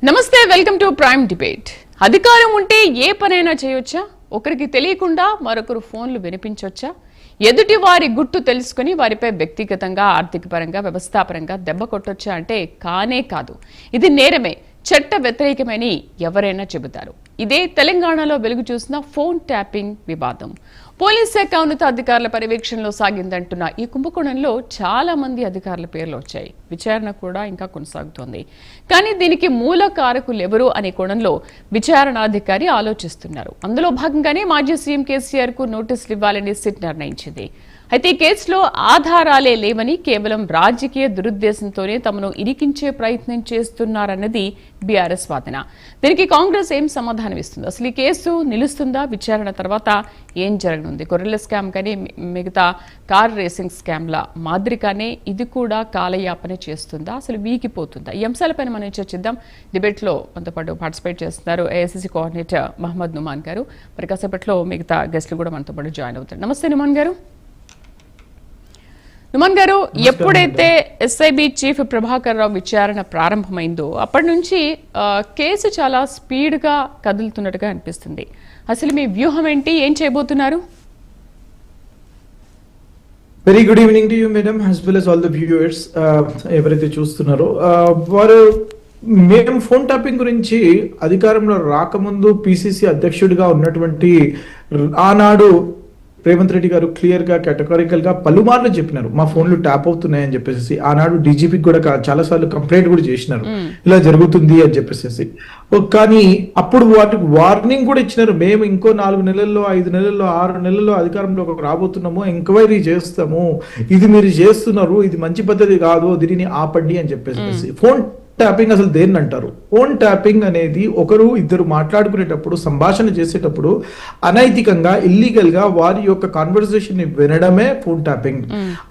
నమస్తే, welcome to prime debate. అధికారం ఉంటే ఏ పనైనా చేయొచ్చా? ఒకరికి తెలియకుండా మరొకరు ఫోన్లు వినిపించొచ్చా? ఎదుటి వారి గుట్టు తెలుసుకుని వారిపై వ్యక్తిగతంగా, ఆర్థిక పరంగా, వ్యవస్థాపరంగా దెబ్బ కొట్టొచ్చా అంటే కానే కాదు. ఇది నేరమే, చట్ట వ్యతిరేకమని ఎవరైనా చెబుతారు. ఇదే తెలంగాణలో వెలుగు చూసిన ఫోన్ ట్యాపింగ్ వివాదం. పోలీస్ శాఖ ఉన్నతాధికారుల పర్యవేక్షణలో సాగిందంటున్న ఈ కుంభకోణంలో చాలా మంది అధికారుల పేర్లు వచ్చాయి. విచారణ కూడా ఇంకా కొనసాగుతోంది. కానీ దీనికి మూల కారకులు ఎవరు అనే కోణంలో విచారణాధికారి ఆలోచిస్తున్నారు. అందులో భాగంగానే మాజీ సీఎం కేసీఆర్ కు నోటీసులు ఇవ్వాలని సిట్ నిర్ణయించింది. అయితే ఈ కేసులో ఆధారాలే లేవని, కేవలం రాజకీయ దురుద్దేశంతోనే తమను ఇరికించే ప్రయత్నం చేస్తున్నారన్నది బీఆర్ఎస్ వాదన. దీనికి కాంగ్రెస్ ఏం సమాధానం ఇస్తుంది? అసలు ఈ కేసు నిలుస్తుందా? విచారణ తర్వాత ఏం జరగనుంది? గొర్రెల స్కామ్ కానీ మిగతా కార్ రేసింగ్ స్కామ్ల మాదిరిగానే ఇది కూడా కాలయాపన చేస్తుందా? అసలు వీగిపోతుందా? ఈ అంశాలపైన మనం చర్చిద్దాం. డిబేట్లో మనతో పాటు పార్టిసిపేట్ చేస్తున్నారు ఏఐసీసీ కోఆర్డినేటర్ మహమ్మద్ నుమాన్ గారు. మరి కాసేపట్లో మిగతా గెస్టులు కూడా మనతో పాటు జాయిన్ అవుతారు. నమస్తే నుమాన్ గారు. నుమాన్ గారు, ఎప్పుడైతే ఎస్ఐబి చీఫ్ ప్రభాకర్ రావు విచారణ ప్రారంభమైందో అప్పటి నుంచి కేసు చాలా స్పీడ్గా కదులుతున్నట్టుగా అనిపిస్తుంది. అసలు మీ వ్యూహం ఏంటి? ఏం చేయబోతున్నారు? Very good evening to you madam, as well as all the viewers ఎవరైతే చూస్తున్నారో. వారు మేము ఫోన్ ట్యాపింగ్ గురించి అధికారంలో రాకముందు పిసిసి అధ్యక్షుడిగా ఉన్నటువంటి ఆనాడు రేవంత్ రెడ్డి గారు క్లియర్ గా కేటగారికల్ గా పలుమార్లు చెప్పినారు మా ఫోన్లు ట్యాప్ అవుతున్నాయని చెప్పేసి. ఆనాడు డీజీపీకి కూడా చాలా సార్లు కంప్లైంట్ కూడా చేసినారు ఇలా జరుగుతుంది అని చెప్పేసి. కానీ అప్పుడు వాటికి వార్నింగ్ కూడా ఇచ్చినారు, మేము ఇంకో 4 నెలల్లో 5 నెలల్లో 6 నెలల్లో అధికారంలోకి రాబోతున్నాము, ఎంక్వైరీ చేస్తాము, ఇది మీరు చేస్తున్నారు, ఇది మంచి పద్ధతి కాదు, దీనిని ఆపండి అని చెప్పేసి. ఫోన్ ట్యాపింగ్ అసలు దేన్ని అంటారు? ఫోన్ ట్యాపింగ్ అనేది ఒకరు ఇద్దరు మాట్లాడుకునేటప్పుడు, సంభాషణ చేసేటప్పుడు అనైతికంగా, ఇల్లీగల్ గా వారి యొక్క కాన్వర్సేషన్ ని వినడమే ఫోన్ ట్యాపింగ్.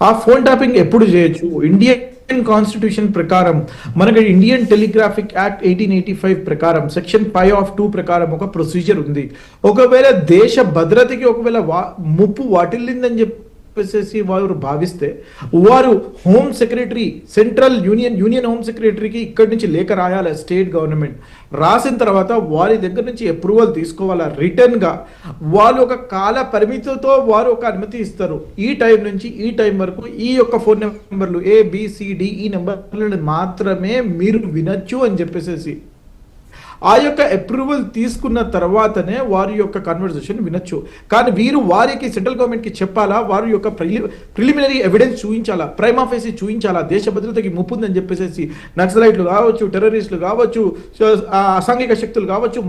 ఆ ఫోన్ ట్యాపింగ్ ఎప్పుడు చేయొచ్చు? ఇండియన్ కాన్స్టిట్యూషన్ ప్రకారం, మనకి ఇండియన్ టెలిగ్రాఫిక్ యాక్ట్ 1885 ప్రకారం సెక్షన్ 5(2) ప్రకారం ఒక ప్రొసీజర్ ఉంది. ఒకవేళ దేశ భద్రతకి ఒకవేళ ముప్పు వాటిల్లిందని చెప్పేసి వారు భావిస్తే వారు home secretary, central union home సెక్రటరీకి ఇక్కడి నుంచి లేఖ రాయాలి స్టేట్ గవర్నమెంట్. రాసిన తర్వాత వారి దగ్గర నుంచి అప్రూవల్ తీసుకోవాలా రిటర్న్ గా. వాళ్ళు ఒక కాల పరిమితితో వారు ఒక అనుమతి ఇస్తారు. ఈ టైం నుంచి ఈ టైం వరకు ఈ యొక్క ఫోన్ నెంబర్లు ABCD ఈ నెంబర్లను మాత్రమే మీరు వినొచ్చు అని చెప్పేసి ఆ యొక్క అప్రూవల్ తీసుకున్న తర్వాతనే వారి యొక్క కన్వర్సేషన్ వినొచ్చు. కానీ వీరు వారికి సెంట్రల్ గవర్నమెంట్కి చెప్పాలా, వారి యొక్క ప్రిలిమినరీ ఎవిడెన్స్ చూపించాలా, ప్రైమా ఫేసి చూపించాలా, దేశ భద్రతకి ముప్పుందని చెప్పేసి. నక్సలైట్లు కావచ్చు, టెర్రరిస్టులు కావచ్చు, అసాంఘిక శక్తులు కావచ్చు,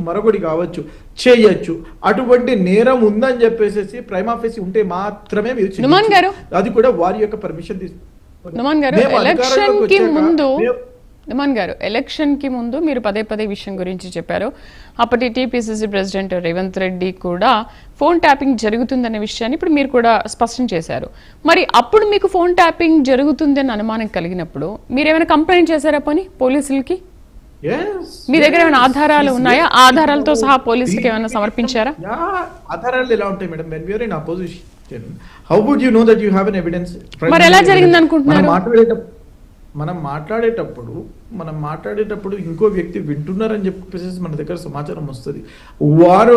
మరొకటి కావచ్చు చేయొచ్చు. అటువంటి నేరం ఉందని చెప్పేసి ప్రైమా ఫేసి ఉంటే మాత్రమే మీరు, అది కూడా వారి యొక్క పర్మిషన్ నుమాన్ గారు, ఎలక్షన్ కి ముందు మీరు పదే విషయం గురించి చెప్పారు. అప్పటి టీపీసీసీ ప్రెసిడెంట్ రేవంత్ రెడ్డి కూడా ఫోన్ ట్యాపింగ్ జరుగుతుందనే విషయాన్ని ఇప్పుడు మీరు కూడా స్పష్టం చేశారు. మరి అప్పుడు మీకు ఫోన్ ట్యాపింగ్ జరుగుతుందని అనుమానం కలిగినప్పుడు మీరు ఏమైనా కంప్లైంట్ చేశారా పోనీ పోలీసులకి? మీ దగ్గర ఏమైనా ఆధారాలు ఉన్నాయా? ఆధారాలతో సహా పోలీసులకి ఏమైనా సమర్పించారా? ఆధారాలు ఎలా ఉంటాయి madam? when we are in opposition, how would you know that you have an evidence? మరి ఎలా జరిగింది అనుకుంటున్నారు? మనం మాట్లాడేటప్పుడు ఇంకో వ్యక్తి వింటున్నారని చెప్పేసి మన దగ్గర సమాచారం వస్తుంది. వారు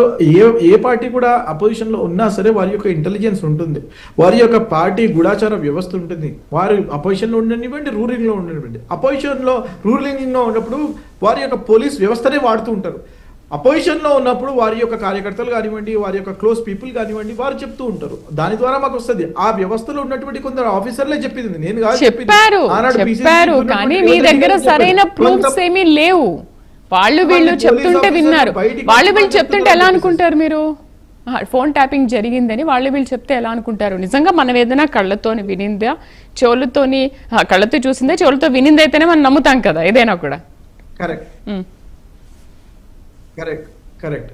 ఏ పార్టీ కూడా అపోజిషన్ లో ఉన్నా సరే వారి యొక్క ఇంటెలిజెన్స్ ఉంటుంది, వారి యొక్క పార్టీ గూఢాచార వ్యవస్థ ఉంటుంది. వారు అపోజిషన్ లో ఉండనివ్వండి, రూలింగ్ లో ఉండనివ్వండి. అపోజిషన్ లో రూలింగ్ లో ఉన్నప్పుడు వారి యొక్క పోలీస్ వ్యవస్థనే వాడుతూ ఉంటారు. అపోజిషన్ లో ఉన్నప్పుడు వారి యొక్క కార్యకర్తలు కానివ్వండి, వారి యొక్క క్లోజ్ పీపుల్ కానివ్వండి, వారు చెప్తూ ఉంటారు. దాని ద్వారా మాకు వస్తుంది. ఆ వ్యవస్థలో ఉన్నటువంటి కొందరు ఆఫీసర్లే చెప్పింది, నేను చెప్పారు. కానీ మీ దగ్గర సరైన ప్రూఫ్స్ ఏమీ లేవు. వీళ్ళు చెప్తుంటే విన్నారు. వీళ్ళు చెప్తుంటే ఎలా అనుకుంటారు మీరు? ఫోన్ ట్యాపింగ్ జరిగిందని వీళ్ళు చెప్తే ఎలా అనుకుంటారు? నిజంగా మనం ఏదైనా కళ్ళతో వినిందా, కళ్ళతో చూసిందా, చెవులతో వినిందైతేనే మనం నమ్ముతాం కదా ఏదైనా కూడా. కరెక్ట్.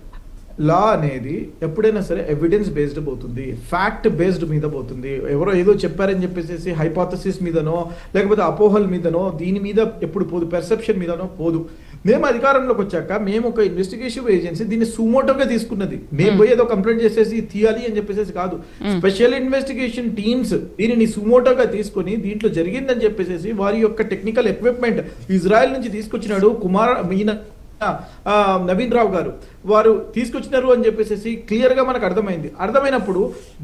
లా అనేది ఎప్పుడైనా సరే ఎవిడెన్స్ బేస్డ్ పోతుంది, ఫ్యాక్ట్ బేస్డ్ మీద పోతుంది. ఎవరో ఏదో చెప్పారని చెప్పేసి హైపోథసిస్ మీదనో లేకపోతే అపోహల్ మీదనో దీని మీద ఎప్పుడు పోదు, పెర్సెప్షన్ మీదనో పోదు. మేము అధికారంలోకి వచ్చాక మేము ఒక ఇన్వెస్టిగేషన్ ఏజెన్సీ దీన్ని సుమోటోగా తీసుకున్నది. మేము పోయి ఏదో కంప్లైంట్ చేసేసి తీయాలి అని చెప్పేసి కాదు. స్పెషల్ ఇన్వెస్టిగేషన్ టీమ్స్ దీనిని సుమోటోగా తీసుకొని దీంట్లో జరిగిందని చెప్పేసి వారి యొక్క టెక్నికల్ ఎక్విప్మెంట్ ఇజ్రాయెల్ నుంచి తీసుకొచ్చినాడు నవీన్ రావు గారు వారు తీసుకొచ్చినారు అని చెప్పేసి క్లియర్ గా మనకు అర్థమైనప్పుడు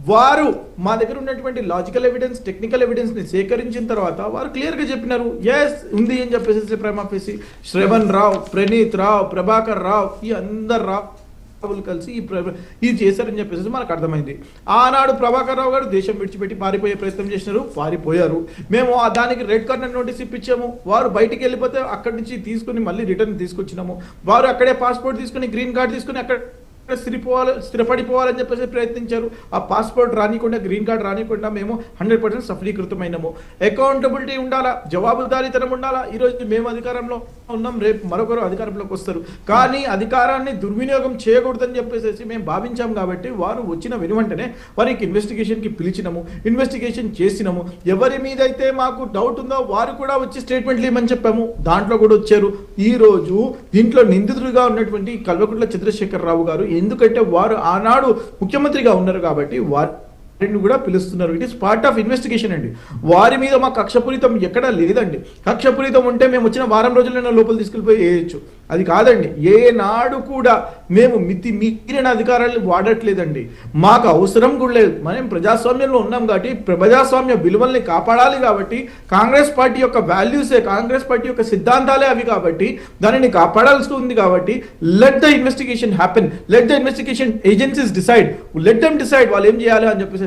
వారు మా దగ్గర ఉన్నటువంటి లాజికల్ ఎవిడెన్స్ టెక్నికల్ ఎవిడెన్స్ ని సేకరించిన తర్వాత వారు క్లియర్ గా చెప్పినారు ఎస్ ఉంది అని చెప్పేసి ప్రేమాఫేసి శ్రవణ్ రావు, ప్రణీత్ రావు, ప్రభాకర్ రావు ఈ అందరు కలిసి ఇది చేశారని చెప్పేసి మనకు అర్థమైంది. ఆనాడు ప్రభాకర్ రావు గారు దేశం విడిచిపెట్టి పారిపోయే ప్రయత్నం చేసినారు, పారిపోయారు. మేము దానికి రెడ్ కార్నర్ నోటీస్ ఇప్పించాము. వారు బయటికి వెళ్ళిపోతే అక్కడి నుంచి తీసుకుని మళ్ళీ రిటర్న్ తీసుకొచ్చినాము. వారు అక్కడే పాస్పోర్ట్ తీసుకుని గ్రీన్ కార్డ్ తీసుకుని అక్కడ స్థిరపడిపోవాలని చెప్పేసి ప్రయత్నించారు. ఆ పాస్పోర్ట్ రానికుండా గ్రీన్ కార్డ్ రానికుండా మేము 100% సఫలీకృతమైనము. అకౌంటబిలిటీ ఉండాలా, జవాబుదారీతనం ఉండాలా. ఈరోజు మేము అధికారంలో ఉన్నాం, రేపు మరొకరు అధికారంలోకి వస్తారు. కానీ అధికారాన్ని దుర్వినియోగం చేయకూడదని చెప్పేసి మేము భావించాం. కాబట్టి వారు వచ్చిన వెనువెంటనే వారికి ఇన్వెస్టిగేషన్కి పిలిచినాము, ఇన్వెస్టిగేషన్ చేసినాము. ఎవరి మీద అయితే మాకు డౌట్ ఉందో వారు కూడా వచ్చి స్టేట్మెంట్లు ఇవ్వమని చెప్పాము, దాంట్లో కూడా వచ్చారు. ఈ రోజు దీంట్లో నిందితుడిగా ఉన్నటువంటి కల్వకుంట్ల చంద్రశేఖర్ రావు గారు ఎందుకంటే వారు ఆనాడు ముఖ్యమంత్రిగా ఉన్నారు కాబట్టి వారిని కూడా పిలుస్తున్నారు. It is part of investigation అండి. వారి మీద మా కక్షపూరితం ఎక్కడా లేదండి. కక్షపూరితం ఉంటే మేము వచ్చిన వారం రోజులైనా లోపల తీసుకెళ్ళిపోయి వేయచ్చు, అది కాదండి. ఏనాడు కూడా మేము మీరిన అధికారాలను వాడట్లేదండి. మాకు అవసరం కూడా లేదు. మనం ప్రజాస్వామ్యంలో ఉన్నాం కాబట్టి ప్రజాస్వామ్య విలువల్ని కాపాడాలి కాబట్టి కాంగ్రెస్ పార్టీ యొక్క వాల్యూసే, కాంగ్రెస్ పార్టీ యొక్క సిద్ధాంతాలే అవి కాబట్టి దానిని కాపాడాల్సి ఉంది. కాబట్టి let the investigation happen, let the investigation agencies decide, let them decide వాళ్ళు ఏం చేయాలి అని చెప్పేసి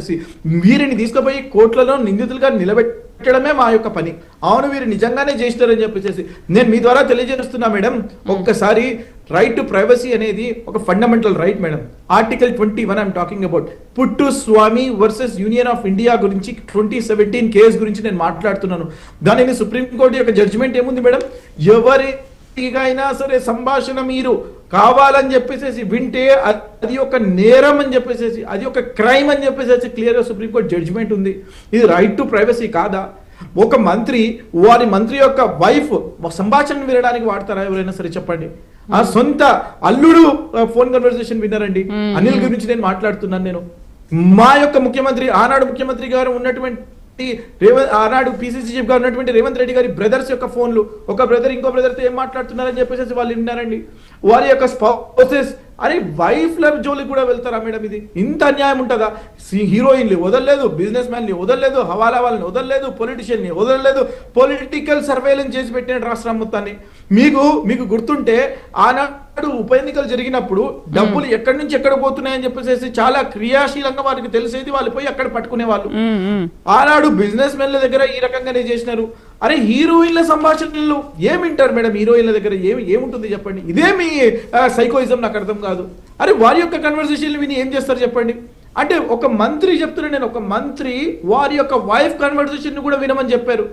వీరిని తీసుకుపోయి కోర్టులలో నిందితులుగా నిలబెట్టడమే మా యొక్క పని. అవును వీరు నిజంగానే చేస్తారని చెప్పేసి నేను మీ ద్వారా తెలియజేస్తున్నా మేడం. ఒక్కసారి రైట్ టు ప్రైవసీ అనేది ఒక fundamental right madam. Article 21 I'm talking about. పుట్టు స్వామి వర్సెస్ యూనియన్ ఆఫ్ ఇండియా గురించి 2017 కేసు గురించి నేను మాట్లాడుతున్నాను. దానిని సుప్రీంకోర్టు యొక్క జడ్జిమెంట్ ఏముంది మేడం, ఎవరికైనా సరే సంభాషణ మీరు కావాలని చెప్పేసి వింటే అది ఒక నేరం అని చెప్పేసి, అది ఒక క్రైమ్ అని చెప్పేసి క్లియర్గా సుప్రీంకోర్టు జడ్జిమెంట్ ఉంది. ఇది రైట్ టు ప్రైవసీ కాదా? ఒక మంత్రి వారి మంత్రి యొక్క వైఫ్ సంభాషణ వినడానికి వాడతారా ఎవరైనా సరే చెప్పండి? ఆ సొంత అల్లుడు ఫోన్ కన్వర్సేషన్ విన్నారండి. అనిల్ గురించి నేను మాట్లాడుతున్నాను. నేను మా యొక్క ముఖ్యమంత్రి ఆనాడు ముఖ్యమంత్రి గారు ఉన్నటువంటి ఆనాడు పిసిసి చీఫ్ గా ఉన్నటువంటి రేవంత్ రెడ్డి గారి బ్రదర్స్ యొక్క ఫోన్లు, ఒక బ్రదర్ ఇంకో బ్రదర్ తో ఏం మాట్లాడుతున్నారని చెప్పేసి వాళ్ళు విన్నారండి. వారి యొక్క స్పౌసెస్ అరే వైఫ్ ల జోలికి కూడా వెళ్తారా మేడం? ఇది ఇంత అన్యాయం ఉంటుందా? హీరోయిన్లు వదలలేదు, బిజినెస్ మ్యాన్ని వదలలేదు, హవాలా వాళ్ళని వదలలేదు, పొలిటీషియన్ ని వదలలేదు, పొలిటికల్ సర్వేలెన్స్ చేసి పెట్టిన రాష్ట్రం మొత్తాన్ని. మీకు గుర్తుంటే ఆనాడు ఉప ఎన్నికలు జరిగినప్పుడు డబ్బులు ఎక్కడి నుంచి ఎక్కడ పోతున్నాయని చెప్పేసి చాలా క్రియాశీలంగా వారికి తెలిసేది, వాళ్ళు పోయి అక్కడ పట్టుకునే వాళ్ళు. ఆనాడు బిజినెస్ మెన్ల దగ్గర ఈ రకంగానే చేసినారు. అరే హీరోయిన్ల సంభాషణలు ఏమింటారు మేడం? హీరోయిన్ల దగ్గర ఏముంటుంది చెప్పండి? ఇదే మీ సైకోయిజం నాకు అర్థం కాదు. అరే వారి యొక్క కన్వర్సేషన్లు విని ఏం చేస్తారు చెప్పండి? అంటే ఒక మంత్రి చెప్తున్నా నేను, ఒక మంత్రి వారి యొక్క వైఫ్ కన్వర్సేషన్ కూడా వినమని చెప్పారు.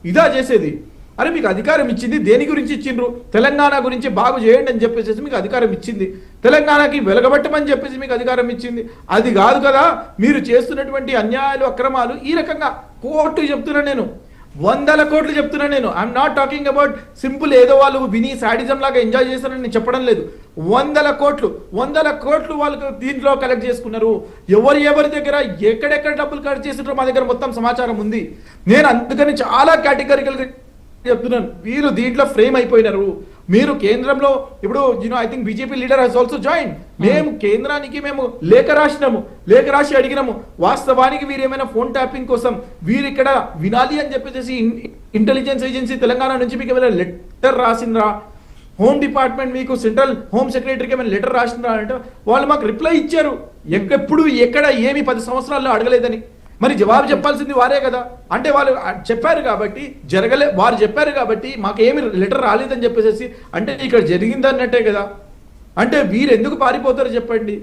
ఇదా చేసేది? అరే మీకు అధికారం ఇచ్చింది దేని గురించి ఇచ్చిండ్రు? తెలంగాణ గురించి బాగు చేయండి అని చెప్పేసి మీకు అధికారం ఇచ్చింది, తెలంగాణకి వెలగబట్టమని చెప్పేసి మీకు అధికారం ఇచ్చింది. అది కాదు కదా మీరు చేస్తున్నటువంటి అన్యాయాలు అక్రమాలు. ఈ రకంగా కోర్టు చెప్తున్నా నేను, 100 కోట్లు చెప్తున్నా నేను. I'm not talking about simple ఏదో వాళ్ళు విని సాడిజం లాగా ఎంజాయ్ చేస్తారని నేను చెప్పడం లేదు. 100 కోట్లు వాళ్ళకు దీంట్లో కలెక్ట్ చేసుకున్నారు. ఎవరి దగ్గర ఎక్కడెక్కడ డబ్బులు కలెక్ట్ చేసినారో మా దగ్గర మొత్తం సమాచారం ఉంది. నేను అందుకని చాలా కేటగిరికల్గా చెప్తున్నాను, వీరు దీంట్లో ఫ్రేమ్ అయిపోయినారు. మీరు కేంద్రంలో ఇప్పుడు I think BJP leader has also join. మేము కేంద్రానికి లేఖ రాసి అడిగినాము. వాస్తవానికి వీరు ఏమైనా ఫోన్ ట్యాపింగ్ కోసం వీరు ఇక్కడ వినాలి అని చెప్పేసి ఇంటెలిజెన్స్ ఏజెన్సీ తెలంగాణ నుంచి మీకు ఏమైనా లెటర్ రాసిండ్రా? హోమ్ డిపార్ట్మెంట్ మీకు సెంట్రల్ హోమ్ సెక్రటరీకి ఏమైనా లెటర్ రాసిండ్రా అంటే వాళ్ళు మాకు రిప్లై ఇచ్చారు. ఎప్పుడు ఎక్కడ ఏమి 10 సంవత్సరాల్లో అడగలేదని. మరి జవాబు చెప్పాల్సింది వారే కదా. అంటే వాళ్ళు చెప్పారు కాబట్టి వారు చెప్పారు కాబట్టి మాకేమి లెటర్ రాలేదని చెప్పేసి అంటే ఇక్కడ జరిగిందన్నట్టే కదా. అంటే వీరు ఎందుకు పారిపోతారు చెప్పండి?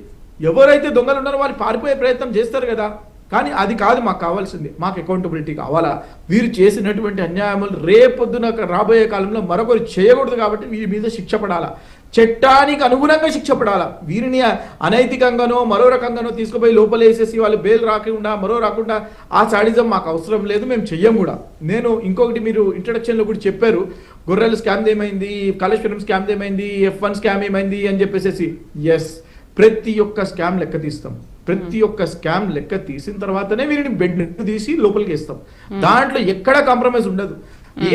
ఎవరైతే దొంగలు ఉన్నారో వాళ్ళు పారిపోయే ప్రయత్నం చేస్తారు కదా. కానీ అది కాదు మాకు కావాల్సింది. మాకు అకౌంటబిలిటీ కావాలా. వీరు చేసినటువంటి అన్యాయములు రేపొద్దున రాబోయే కాలంలో మరొకరు చేయకూడదు కాబట్టి వీరి మీద శిక్ష పడాలా, చట్టానికి అనుగుణంగా శిక్ష పడాలా. వీరిని అనైతికంగానో మరో రకంగానో తీసుకుపోయి లోపల వేసేసి వాళ్ళు బెయిల్ రాకుండా మరో రాకుండా ఆ సాడిజం మాకు అవసరం లేదు, మేము చెయ్యం కూడా. నేను ఇంకొకటి మీరు ఇంట్రడక్షన్లో కూడా చెప్పారు, గొర్రెల స్కామ్ ఏమైంది, కాళేశ్వరం స్కామ్ ఏమైంది, F1 స్కామ్ ఏమైంది అని చెప్పేసి. ఎస్, ప్రతి ఒక్క స్కామ్ లెక్క తీస్తాం. ప్రతి ఒక్క స్కామ్ లెక్క తీసిన తర్వాతనే వీరిని బెడ్ తీసి లోపలికి వేస్తాం. దాంట్లో ఎక్కడ కాంప్రమైజ్ ఉండదు.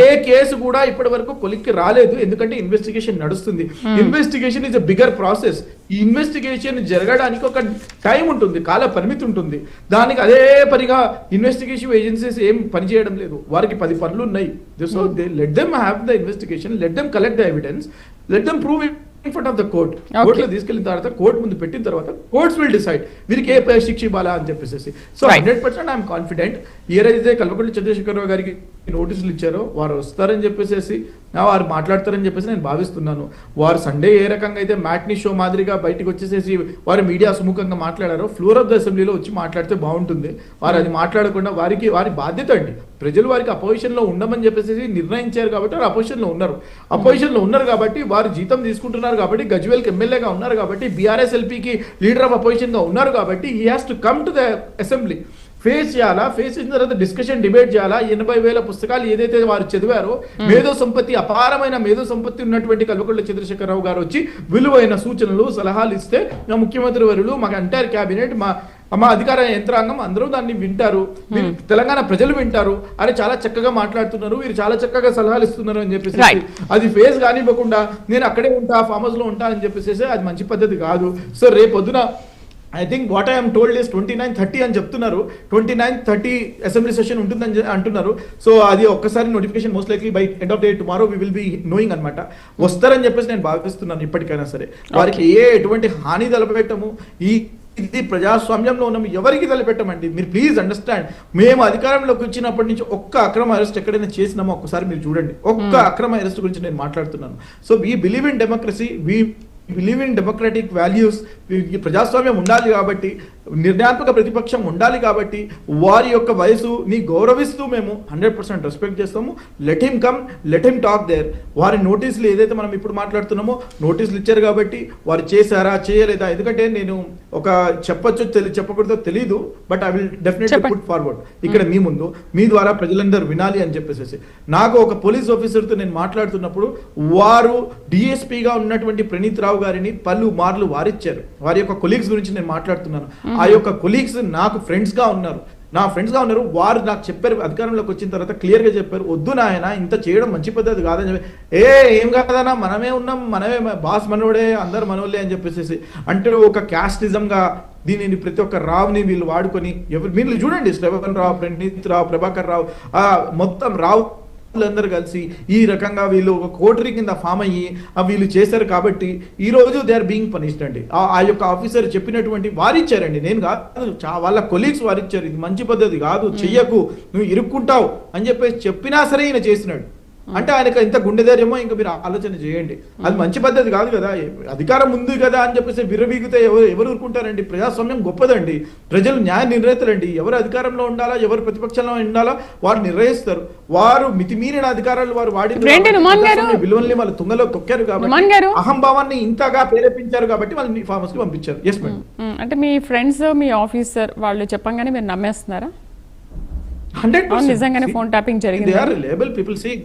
ఏ కేసు కూడా ఇప్పటి వరకు కొలిక్కి రాలేదు, ఎందుకంటే ఇన్వెస్టిగేషన్ నడుస్తుంది. Investigation is a bigger process. ఈ ఇన్వెస్టిగేషన్ జరగడానికి ఒక టైం ఉంటుంది, కాల పరిమితి ఉంటుంది. దానికి అదే పనిగా ఇన్వెస్టిగేషన్ ఏజెన్సీస్ ఏం పని చేయడం లేదు, వారికి 10 పనులు ఉన్నాయి. So let them have the investigation, let them collect the evidence, let them prove it in front of the court. కోర్టులో తీసుకెళ్లిన తర్వాత కోర్టు ముందు పెట్టిన తర్వాత కోర్ట్స్ విల్ డిసైడ్ వీరికి ఏ శిక్ష ఇవ్వాలా అని చెప్పేసి. So 100% I'm confident. ఏదైతే కల్వకుంట్ల చంద్రశేఖరరావు గారికి నోటీసులు ఇచ్చారో వారు వస్తారని చెప్పేసి, వారు మాట్లాడతారని చెప్పేసి నేను భావిస్తున్నాను. వారు సండే ఏ రకంగా అయితే మ్యాట్నీ షో మాదిరిగా బయటకు వచ్చేసేసి వారు మీడియా సుముఖంగా మాట్లాడారో, ఫ్లోర్ ఆఫ్ ద అసెంబ్లీలో వచ్చి మాట్లాడితే బాగుంటుంది. వారు అది మాట్లాడకుండా వారి బాధ్యత అండి. ప్రజలు వారికి అపోజిషన్ లో ఉండమని చెప్పేసి నిర్ణయించారు కాబట్టి వారు అపోజిషన్ లో ఉన్నారు కాబట్టి వారు జీతం తీసుకుంటున్నారు కాబట్టి, గజ్వేల్కి ఎమ్మెల్యేగా ఉన్నారు కాబట్టి, బీఆర్ఎస్ ఎల్పీకి లీడర్ ఆఫ్ అపోజిషన్ గా ఉన్నారు కాబట్టి he has to come to the assembly. Face చేయాలా, ఫేస్ చేసిన తర్వాత డిస్కషన్ డిబేట్ చేయాలా. 80,000 పుస్తకాలు ఏదైతే వారు చదివారో, మేధో సంపత్తి అపారమైన మేధో సంపత్తి ఉన్నటువంటి కల్వకుంట్ల చంద్రశేఖరరావు గారు వచ్చి విలువైన సూచనలు సలహాలు ఇస్తే మా ముఖ్యమంత్రి వర్యులు, మా ఎంటైర్ క్యాబినెట్, మా అధికార యంత్రాంగం అందరూ దాన్ని వింటారు, తెలంగాణ ప్రజలు వింటారు. అరే చాలా చక్కగా మాట్లాడుతున్నారు, వీరు చాలా చక్కగా సలహాలు ఇస్తున్నారు అని చెప్పేసి అది ఫేస్ కానివ్వకుండా నేను అక్కడే ఉంటా, ఫామ్ హౌస్ లో ఉంటా అని చెప్పేసి అది మంచి పద్ధతి కాదు. సో రేపొద్దున I think what I'm told is 29-30 అని చెప్తున్నారు. 29-30 అసెంబ్లీ సెషన్ ఉంటుందని అంటున్నారు. సో అది ఒక్కసారి notification most likely by end of day tomorrow we will be knowing అనమాట. వస్తారని చెప్పేసి నేను భావిస్తున్నాను. ఇప్పటికైనా సరే వారికి ఎటువంటి హాని తలపెట్టము. ఇది ప్రజాస్వామ్యంలో ఉన్నాము, ఎవరికి తలపెట్టమండి. మీరు ప్లీజ్ అండర్స్టాండ్. మేము అధికారంలోకి వచ్చినప్పటి నుంచి ఒక్క అక్రమ అరెస్ట్ ఎక్కడైనా చేసినామో ఒక్కసారి మీరు చూడండి. ఒక్క అక్రమ అరెస్ట్ గురించి నేను మాట్లాడుతున్నాను. So we believe in democracy, we believe in democratic values. ప్రజాస్వామ్యం ఉండాలి కాబట్టి, నిర్ణయాత్మక ప్రతిపక్షం ఉండాలి కాబట్టి, వారి యొక్క వయసుని గౌరవిస్తూ మేము 100% రెస్పెక్ట్ చేస్తాము. Let him come, let him talk there. వారి నోటీసులు ఏదైతే మనం ఇప్పుడు మాట్లాడుతున్నామో నోటీసులు ఇచ్చారు కాబట్టి వారు చేశారా చేయలేదా, ఎందుకంటే నేను ఒక చెప్పకూడదో తెలీదు, but I will definitely put forward ఇక్కడ మీ ముందు, మీ ద్వారా ప్రజలందరూ వినాలి అని చెప్పేసి. నాకు ఒక పోలీస్ ఆఫీసర్తో నేను మాట్లాడుతున్నప్పుడు వారు డిఎస్పీగా ఉన్నటువంటి ప్రణీత్ రావు గారిని పలు మార్లు వారిచ్చారు. వారి యొక్క కొలీగ్స్ గురించి నేను మాట్లాడుతున్నాను. ఆ యొక్క కొలీగ్స్ నాకు ఫ్రెండ్స్ గా ఉన్నారు. వారు నాకు చెప్పారు, అధికారంలోకి వచ్చిన తర్వాత క్లియర్ గా చెప్పారు, వద్దు నాయన ఇంత చేయడం మంచి పద్ధతి కాదని చెప్పి. ఏం కాదన్నా, మనమే ఉన్నాం, మనమే బాస్ మనోడే, అందరు మనోళ్ళే అని చెప్పేసి అంటే ఒక క్యాస్టిజం గా దీనిని ప్రతి ఒక్క రావుని వీళ్ళు వాడుకొని వీళ్ళు చూడండి, శ్రవణ్ రావు, ప్రణీత్ రావు, ప్రభాకర్ రావు, మొత్తం రావు అందరూ కలిసి ఈ రకంగా వీళ్ళు ఒక కోటరీ కింద ఫామ్ అయ్యి వీళ్ళు చేశారు కాబట్టి ఈ రోజు దే ఆర్ బీయింగ్ పనిష్డ్ అండి. ఆ యొక్క ఆఫీసర్ చెప్పినటువంటి వారిచ్చారండి, నేను కాదు, వాళ్ళ కొలీగ్స్ వారిచ్చారు. ఇది మంచి పద్ధతి కాదు, చెయ్యకు, నువ్వు ఇరుక్కుంటావు అని చెప్పేసి చెప్పినా సరే ఈయన చేసినాడు. అంటే ఆయనకు ఎంత గుండె ధైర్యమో ఇంకా మీరు ఆలోచన చేయండి. అది మంచి పద్ధతి కాదు కదా. అధికారం ఉంది కదా అని చెప్పేసి విరవీగితే ఎవరు ఊరుకుంటారండి. ప్రజాస్వామ్యం గొప్పదండి. ప్రజలు న్యాయ నిర్ణేతలండి. ఎవరు అధికారంలో ఉండాలా, ఎవరు ప్రతిపక్షంలో ఉండాలా వారు నిర్ణయిస్తారు. వారు మితిమీరిన అధికారాలు వారు వాడి విలువల్ని వాళ్ళు తుంగలో తొక్కారు కాబట్టి, అహంభావాన్ని ఇంతగా ప్రేరేపించారు కాబట్టి వాళ్ళని ఫామ్ హౌస్ కి పంపించారు. Yes madam. అంటే మీ ఫ్రెండ్స్, మీ ఆఫీసర్ వాళ్ళు చెప్పంగానే మీరు నమ్మేస్తున్నారా? 100% నిజంగానే ఫోన్ ట్యాపింగ్ జరిగింది. They are reliable people. See,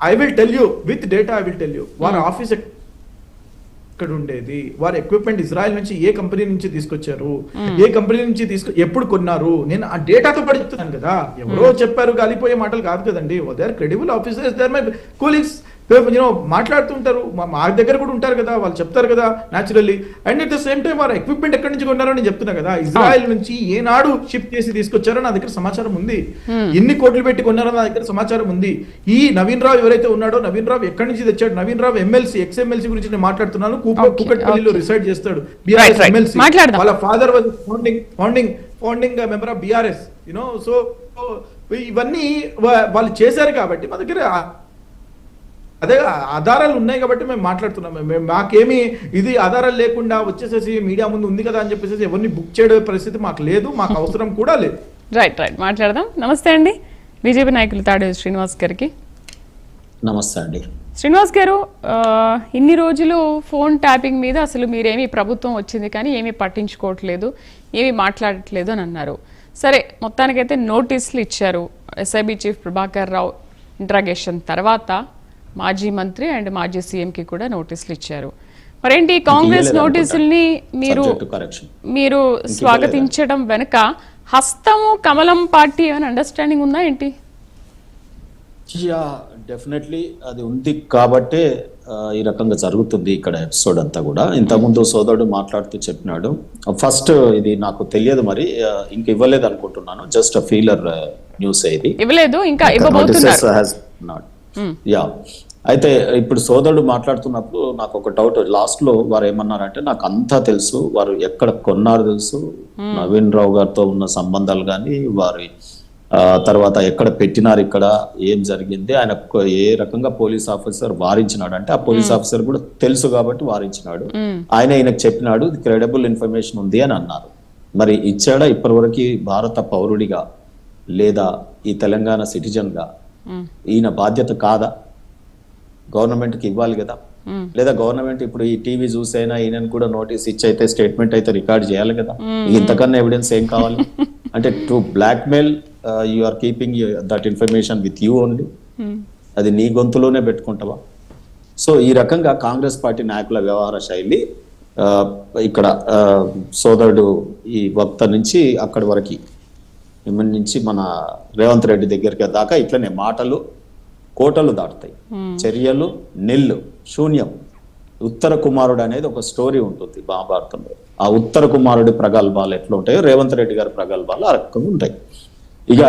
I will tell you with data. I will tell you. వారి ఆఫీస్ ఎక్కడ ఉండేది, వారి ఎక్విప్మెంట్ ఇజ్రాయెల్ నుంచి ఏ కంపెనీ నుంచి తీసుకొచ్చారు, ఏ కంపెనీ నుంచి ఎప్పుడు కొన్నారు, నేను ఆ డేటాతో పడుతున్నాను కదా. ఎవరో చెప్పారు గాలిపోయే మాటలు కాదు కదండి. They are credible officers, they are my colleagues. మాట్లాడుతుంటారు, మా దగ్గర కూడా ఉంటారు కదా, వాళ్ళు చెప్తారు కదా naturally. And at the same time వారు ఎక్విప్మెంట్ ఎక్కడి నుంచి కొన్నారో నేను చెప్తున్నా కదా. ఇజ్రాయెల్ నుంచి ఏనాడు షిఫ్ట్ చేసి తీసుకొచ్చారో నా దగ్గర సమాచారం ఉంది. ఎన్ని కోట్లు పెట్టి కొన్నారో నా దగ్గర సమాచారం ఉంది. ఈ నవీన్ రావు ఎవరైతే ఉన్నాడో, నవీన్ రావు ఎక్కడి నుంచి తెచ్చాడు, నవీన్ రావు ఎమ్మెల్సీ, ఎక్స్-ఎమ్మెల్సీ గురించి నేను మాట్లాడుతున్నాను. కూకట్పల్లిలో రిసైడ్ చేస్తాడు, బీఆర్ఎస్ ఎమ్మెల్సీ. వాళ్ళ father was founding member of BRS. So ఇవన్నీ వాళ్ళు చేశారు కాబట్టి మా దగ్గర అదే ఆధారాలు ఉన్నాయి కాబట్టి మేము మాట్లాడుతున్నాం. మేము మాకేమి ఇది ఆధారాలు లేకుండా వచ్చేసేసి మీడియా ముందు ఉంది కదా అని చెప్పేసి ఎవరిని బుక్ చేయడం పరిస్థితి మాకు లేదు, మాకు అవసరం కూడా లేదు. రైట్ మాట్లాడదాం. నమస్తే అండి బీజేపీ నాయకులు తాడేపల్లి శ్రీనివాస్ గారికి. నమస్తే అండి. శ్రీనివాస్ గారు, ఇన్ని రోజులు ఫోన్ ట్యాపింగ్ మీద అసలు మీరేమీ ప్రభుత్వం వచ్చింది కానీ ఏమీ పట్టించుకోవట్లేదు, ఏమీ మాట్లాడట్లేదు అని అన్నారు. సరే, మొత్తానికైతే నోటీసులు ఇచ్చారు. SIB chief Prabhakar Rao interrogation తర్వాత మాజీ మంత్రి అండ్ మాజీ సీఎంకి కూడా నోటీసులు ఇచ్చారు. మరేంటి కాంగ్రెస్ నోటీసుల్ని మీరు స్వాగతించడం వెనుక హస్తము కమలం పార్టీ ఏమైనా అండర్స్టాండింగ్ ఉందా ఏంటి? డెఫినెట్లీ అది ఉంది కాబట్టే ఈ రకంగా జరుగుతుంది ఇక్కడ ఎపిసోడ్ అంతా కూడా. ఇంతకుముందు సోదరుడు మాట్లాడుతూ చెప్పినాడు, ఫస్ట్ ఇది నాకు తెలియదు, మరి ఇంక ఇవ్వలేదు అనుకుంటున్నాను, జస్ట్ ఫీలర్ న్యూస్ ఇది ఇవ్వలేదు, ఇంకా ఇవ్వబోతున్నారు. యా, అయితే ఇప్పుడు సోదరుడు మాట్లాడుతున్నప్పుడు నాకు ఒక డౌట్. లాస్ట్ లో వారు ఏమన్నారంటే, నాకు అంతా తెలుసు, వారు ఎక్కడ కొన్నారు తెలుసు, నవీన్ రావు గారితో ఉన్న సంబంధాలు కానీ వారి తర్వాత ఎక్కడ పెట్టినారు, ఇక్కడ ఏం జరిగింది, ఆయన ఏ రకంగా పోలీస్ ఆఫీసర్ వారించినాడు అంటే ఆ పోలీస్ ఆఫీసర్ కూడా తెలుసు కాబట్టి వారించినాడు, ఆయన ఈయనకు చెప్పినాడు, క్రెడిబుల్ ఇన్ఫర్మేషన్ ఉంది అని అన్నారు. మరి ఇచ్చాడా ఇప్పటివరకు భారత పౌరుడిగా లేదా ఈ తెలంగాణ సిటిజన్ గా? ఈయన బాధ్యత కాదా? గవర్నమెంట్ కి ఇవ్వాలి కదా, లేదా గవర్నమెంట్ ఇప్పుడు ఈ టీవీ చూసైనా ఈయనను కూడా నోటీస్ ఇచ్చి అయితే స్టేట్మెంట్ అయితే రికార్డ్ చేయాలి కదా. ఇంతకన్నా ఎవిడెన్స్ ఏం కావాలి? అంటే to blackmail you are keeping that information with you only, అది నీ గొంతులోనే పెట్టుకుంటావా? సో ఈ రకంగా కాంగ్రెస్ పార్టీ నాయకుల వ్యవహార శైలి ఇక్కడ సోదరుడు ఈ వక్త నుంచి అక్కడి వరకు నుంచి మన రేవంత్ రెడ్డి దగ్గరికి దాకా ఇట్లనే మాటలు కోటలు దాటుతాయి, చర్యలు నిల్లు శూన్యం. ఉత్తర కుమారుడు అనేది ఒక స్టోరీ ఉంటుంది మహాభారతంలో. ఆ ఉత్తర కుమారుడి ప్రగల్భాలు ఎట్లా ఉంటాయో రేవంత్ రెడ్డి గారి ప్రగల్భాలు ఆ రకంగా ఉంటాయి. ఇక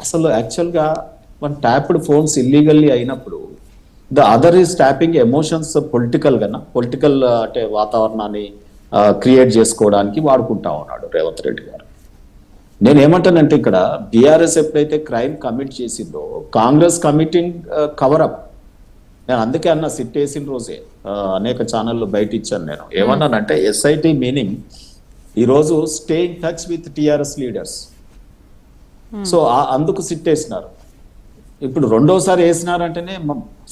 అసలు యాక్చువల్గా ట్యాప్డ్ ఫోన్స్ ఇల్లీగల్లీ అయినప్పుడు the other is tapping emotions political గా, పొలిటికల్ అంటే వాతావరణాన్ని క్రియేట్ చేసుకోవడానికి వాడుకుంటా ఉన్నాడు రేవంత్ రెడ్డి గారు. నేనేమంటానంటే ఇక్కడ బీఆర్ఎస్ ఎప్పుడైతే క్రైమ్ కమిట్ చేసిందో కాంగ్రెస్ కమిటింగ్ కవరప్. నేను అందుకే అన్న సిట్ వేసిన రోజే అనేక ఛానళ్ళు బయట ఇచ్చాను. నేను ఏమన్నానంటే ఎస్ఐటి మీనింగ్ ఈరోజు stay in touch with TRS leaders. So అందుకు సిట్ వేసినారు. ఇప్పుడు రెండోసారి వేసినారంటేనే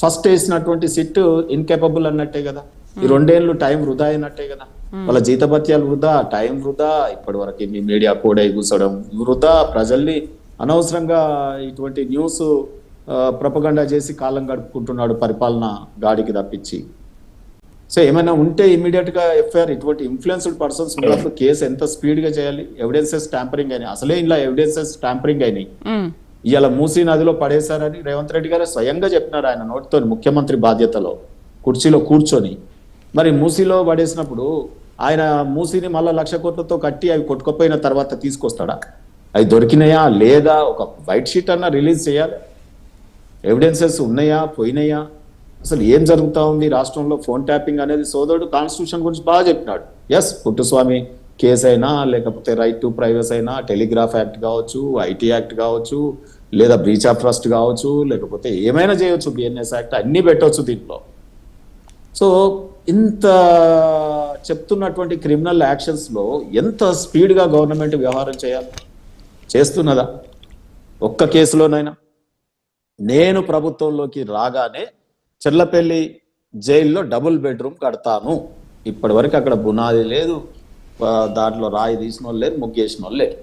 ఫస్ట్ వేసినటువంటి సిట్ ఇన్కేపబుల్ అన్నట్టే కదా. ఈ 2 ఏళ్ళు టైం వృధా అయినట్టే కదా. వాళ్ళ జీతభత్యాలు వృధా, టైం వృధా, ఇప్పటి వరకు మీ మీడియా కూడా కూర్చోవడం వృధా, ప్రజల్ని అనవసరంగా ఇటువంటి న్యూస్ ప్రపగండా చేసి కాలం గడుపుకుంటున్నాడు పరిపాలన గాడికి తప్పించి. సో ఏమైనా ఉంటే ఇమీడియట్ గా ఎఫ్ఐఆర్, ఇటువంటి ఇన్ఫ్లుయెన్స్డ్ పర్సన్స్ ఉన్నప్పుడు కేసు ఎంత స్పీడ్ గా చేయాలి. ఎవిడెన్సెస్ ట్యాంపరింగ్ అయినాయి, అసలే ఇలా ఎవిడెన్సెస్ ట్యాంపరింగ్ అయినాయి. ఇవాళ మూసీ నదిలో పడేశారని రేవంత్ రెడ్డి గారు స్వయంగా చెప్పినారు ఆయన నోటితో, ముఖ్యమంత్రి బాధ్యతలో కుర్చీలో కూర్చొని. మరి మూసీలో పడేసినప్పుడు ఆయన మూసీని మళ్ళీ 1,00,000 కోట్లతో కట్టి అవి కొట్టుకుపోయిన తర్వాత తీసుకొస్తాడా? అవి దొరికినాయా లేదా? ఒక వైట్ షీట్ అన్నా రిలీజ్ చేయాలి. ఎవిడెన్సెస్ ఉన్నాయా పోయినాయా? అసలు ఏం జరుగుతా ఉంది రాష్ట్రంలో? ఫోన్ ట్యాపింగ్ అనేది సోదరుడు కాన్స్టిట్యూషన్ గురించి బాగా చెప్పినాడు. ఎస్, పుట్టుస్వామి కేసు అయినా, లేకపోతే రైట్ టు ప్రైవసీ అయినా, టెలిగ్రాఫ్ యాక్ట్ కావచ్చు, ఐటీ యాక్ట్ కావచ్చు, లేదా బ్రీచ్ ఆఫ్ ట్రస్ట్ కావచ్చు, లేకపోతే ఏమైనా చేయొచ్చు, బిఎన్ఎస్ యాక్ట్, అన్ని పెట్టవచ్చు దీంట్లో. సో ఇంత చెప్తున్నటువంటి క్రిమినల్ యాక్షన్స్ లో ఎంత స్పీడ్ గా గవర్నమెంట్ వ్యవహారం చేయాలి? చేస్తున్నదా? ఒక్క కేసులోనైనా? నేను ప్రభుత్వంలోకి రాగానే చెర్లపల్లి జైల్లో డబుల్ బెడ్రూమ్ కడతాను, ఇప్పటి వరకు అక్కడ బునాది లేదు, దాంట్లో రాయి తీసిన వాళ్ళు లేదు, ముగ్గేసిన వాళ్ళు లేదు.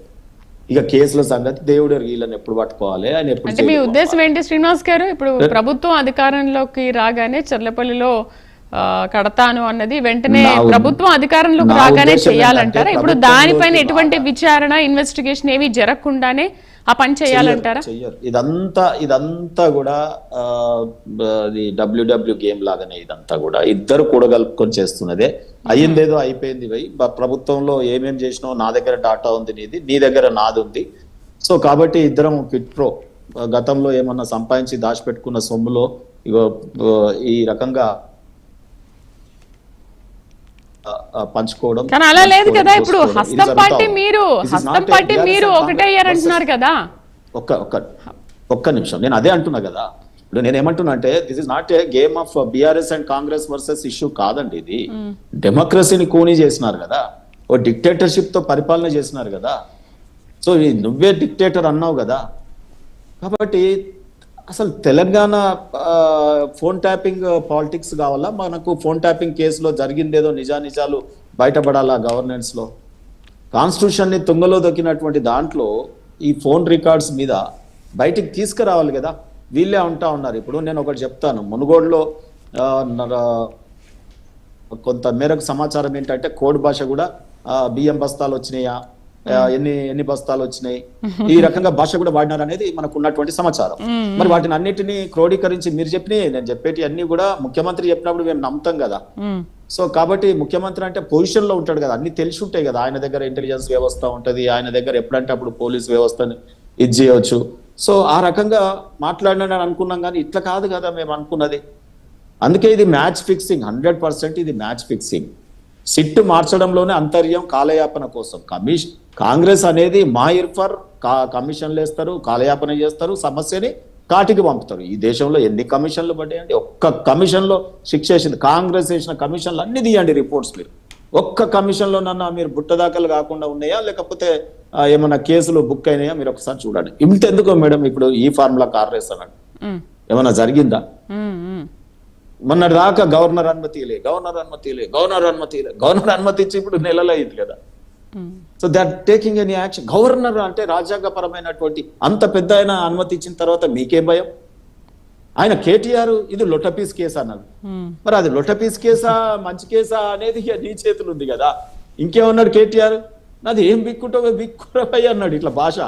ఇక కేసుల సంగతి దేవుడు వీళ్ళని ఎప్పుడు పట్టుకోవాలి అని ఎప్పుడు. అంటే మీ ఉద్దేశం ఏంటి శ్రీనివాస్ గారు? ఇప్పుడు ప్రభుత్వం అధికారంలోకి రాగానే చెర్లపల్లిలో కడతాను అన్నది వెంటనే ప్రభుత్వం అధికారంలోకి రాగానే చేయాలంటారా? ఇప్పుడు దానిపైన ఎటువంటి విచారణ, ఇన్వెస్టిగేషన్ ఏవి జరగకుండానే ఆ పని చేయాలంటారా? ఇదంతా కూడా డబ్ల్యూడబ్ల్యూ గేమ్ లాగానే ఇదంతా కూడా ఇద్దరు కూడగలుపుకొని చేస్తున్నదే. అయ్యిందేదో అయిపోయింది. ప్రభుత్వంలో ఏమేం చేసినావు, నా దగ్గర డాటా ఉంది నీది, నీ దగ్గర నాది ఉంది. సో కాబట్టి ఇద్దరం క్విట్ ప్రో. గతంలో ఏమన్నా సంపాదించి దాచిపెట్టుకున్న సొమ్ములో ఈ రకంగా పంచుకోవడం. కానీ అలా లేదు కదా. ఇప్పుడు హస్తం పార్టీ మీరు ఒకటే అయ్యారంటున్నారు కదా. ఒక్క నిమిషం, నేను అదే అంటున్నా కదా. ఇప్పుడు నేను ఏమంటున్నా అంటే this is not a game of BRS and Congress versus issue కాదండి ఇది. డెమోక్రసీని కూనీ చేసినారు కదా, ఓ డిక్టేటర్షిప్ తో పరిపాలన చేసినారు కదా. సో నువ్వే డిక్టేటర్ అన్నావు కదా. కాబట్టి అసలు తెలంగాణ ఫోన్ ట్యాపింగ్ పాలిటిక్స్ కావాలా, మనకు ఫోన్ ట్యాపింగ్ కేసులో జరిగిందేదో నిజానిజాలు బయటపడాలా గవర్నెన్స్ లో? కాన్స్టిట్యూషన్ ని తుంగలో దొక్కినటువంటి దాంట్లో ఈ ఫోన్ రికార్డ్స్ మీద బయటికి తీసుకురావాలి కదా. వీళ్ళే అంటా ఉన్నారు. ఇప్పుడు నేను ఒకటి చెప్తాను, మునుగోడులో కొంత మేరకు సమాచారం ఏంటంటే కోడ్ భాష కూడా బియ్యం బస్తాలు వచ్చినాయా, ఎన్ని బస్తాలు వచ్చినాయి, ఈ రకంగా భాష కూడా వాడినారు అనేది మనకు ఉన్నటువంటి సమాచారం. మరి వాటిని అన్నిటినీ క్రోడీకరించి మీరు చెప్పినాయి, నేను చెప్పేటి అన్ని కూడా ముఖ్యమంత్రి చెప్పినప్పుడు మేము నమ్ముతాం కదా. సో కాబట్టి ముఖ్యమంత్రి అంటే పొజిషన్ లో ఉంటాడు కదా, అన్ని తెలిసి ఉంటాయి కదా. ఆయన దగ్గర ఇంటెలిజెన్స్ వ్యవస్థ ఉంటది, ఆయన దగ్గర ఎప్పుడంటే అప్పుడు పోలీస్ వ్యవస్థను ఇది చేయవచ్చు. సో ఆ రకంగా మాట్లాడినాను అనుకున్నాం, కానీ ఇట్లా కాదు కదా మేము అనుకున్నది. అందుకే ఇది మ్యాచ్ ఫిక్సింగ్, 100% ఇది మ్యాచ్ ఫిక్సింగ్. సిట్టు మార్చడంలోనే అంతర్యం, కాలయాపన కోసం. కాంగ్రెస్ అనేది మాహిర్ ఫర్ కమిషన్లు వేస్తారు, కాలయాపన చేస్తారు, సమస్యని కాటికి పంపుతారు. ఈ దేశంలో ఎన్ని కమిషన్లు పడ్డాయండి? ఒక్క కమిషన్లో శిక్ష వేసింది కాంగ్రెస్ వేసిన కమిషన్లు అన్ని తీయండి రిపోర్ట్స్ మీరు. ఒక్క కమిషన్లో నన్న మీరు బుట్టదాఖలు కాకుండా ఉన్నాయా, లేకపోతే ఏమన్నా కేసులు బుక్ అయినాయా మీరు ఒకసారి చూడండి. ఇంతెందుకో మేడం, ఇప్పుడు ఈ ఫార్ములా కార్ రేస్ అన్నాడు, ఏమన్నా జరిగిందా? మొన్నటి దాకా గవర్నర్ అనుమతి ఇచ్చి ఇప్పుడు నెలలు అయింది కదా. So they are taking any action. Governor అంటే రాజ్యాంగపరమైనటువంటి అంత పెద్ద ఆయన అనుమతి ఇచ్చిన తర్వాత మీకేం భయం? ఆయన కేటీఆర్ ఇది లొట్టపీస్ కేసు అన్నాడు. మరి అది లొట్టపీస్ కేసా మంచి కేసా అనేది నీ చేతులు ఉంది కదా. ఇంకేమన్నాడు కేటీఆర్, నాది ఏం బిక్కుంటావో బిక్కురపై అన్నాడు. ఇట్లా భాష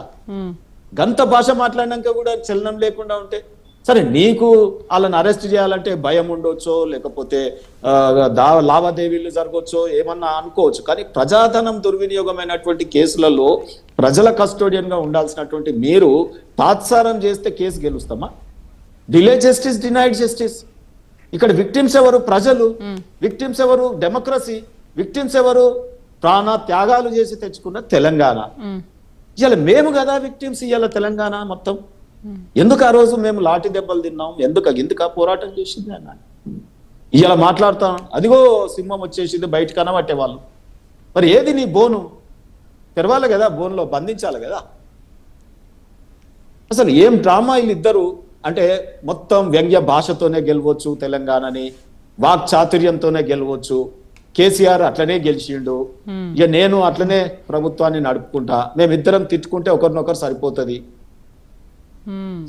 గంత భాష మాట్లాడినాక కూడా చలనం లేకుండా ఉంటే సరే, నీకు వాళ్ళని అరెస్ట్ చేయాలంటే భయం ఉండొచ్చో, లేకపోతే లావాదేవీలు జరగవచ్చో, ఏమన్నా అనుకోవచ్చు. కానీ ప్రజాధనం దుర్వినియోగమైనటువంటి కేసులలో ప్రజల కస్టోడియన్ గా ఉండాల్సినటువంటి మీరు తాత్సారం చేస్తే కేసు గెలుస్తామా? Delay justice, denied justice. ఇక్కడ విక్టిమ్స్ ఎవరు? ప్రజలు. విక్టిమ్స్ ఎవరు? డెమోక్రసీ. విక్టిమ్స్ ఎవరు? ప్రాణ త్యాగాలు చేసి తెచ్చుకున్న తెలంగాణ. ఇవాళ మేము కదా విక్టిమ్స్. ఇవాళ తెలంగాణ మొత్తం ఎందుకు ఆ రోజు మేము లాఠీ దెబ్బలు తిన్నాం, ఎందుకు పోరాటం చేసింది అన్న. ఇవాళ మాట్లాడతాం, అదిగో సింహం వచ్చేసింది, బయట కనబట్టే వాళ్ళు. మరి ఏది నీ బోను? తెరవాలి కదా, బోన్లో బంధించాలి కదా. అసలు ఏం డ్రామా వీళ్ళిద్దరు అంటే, మొత్తం వ్యంగ్య భాషతోనే గెలవచ్చు తెలంగాణని, వాక్ చాతుర్యంతోనే గెలవచ్చు. కేసీఆర్ అట్లనే గెలిచిండు, ఇక నేను అట్లనే ప్రభుత్వాన్ని నడుపుకుంటా, మేమిద్దరం తిట్టుకుంటే ఒకరినొకరు సరిపోతుంది.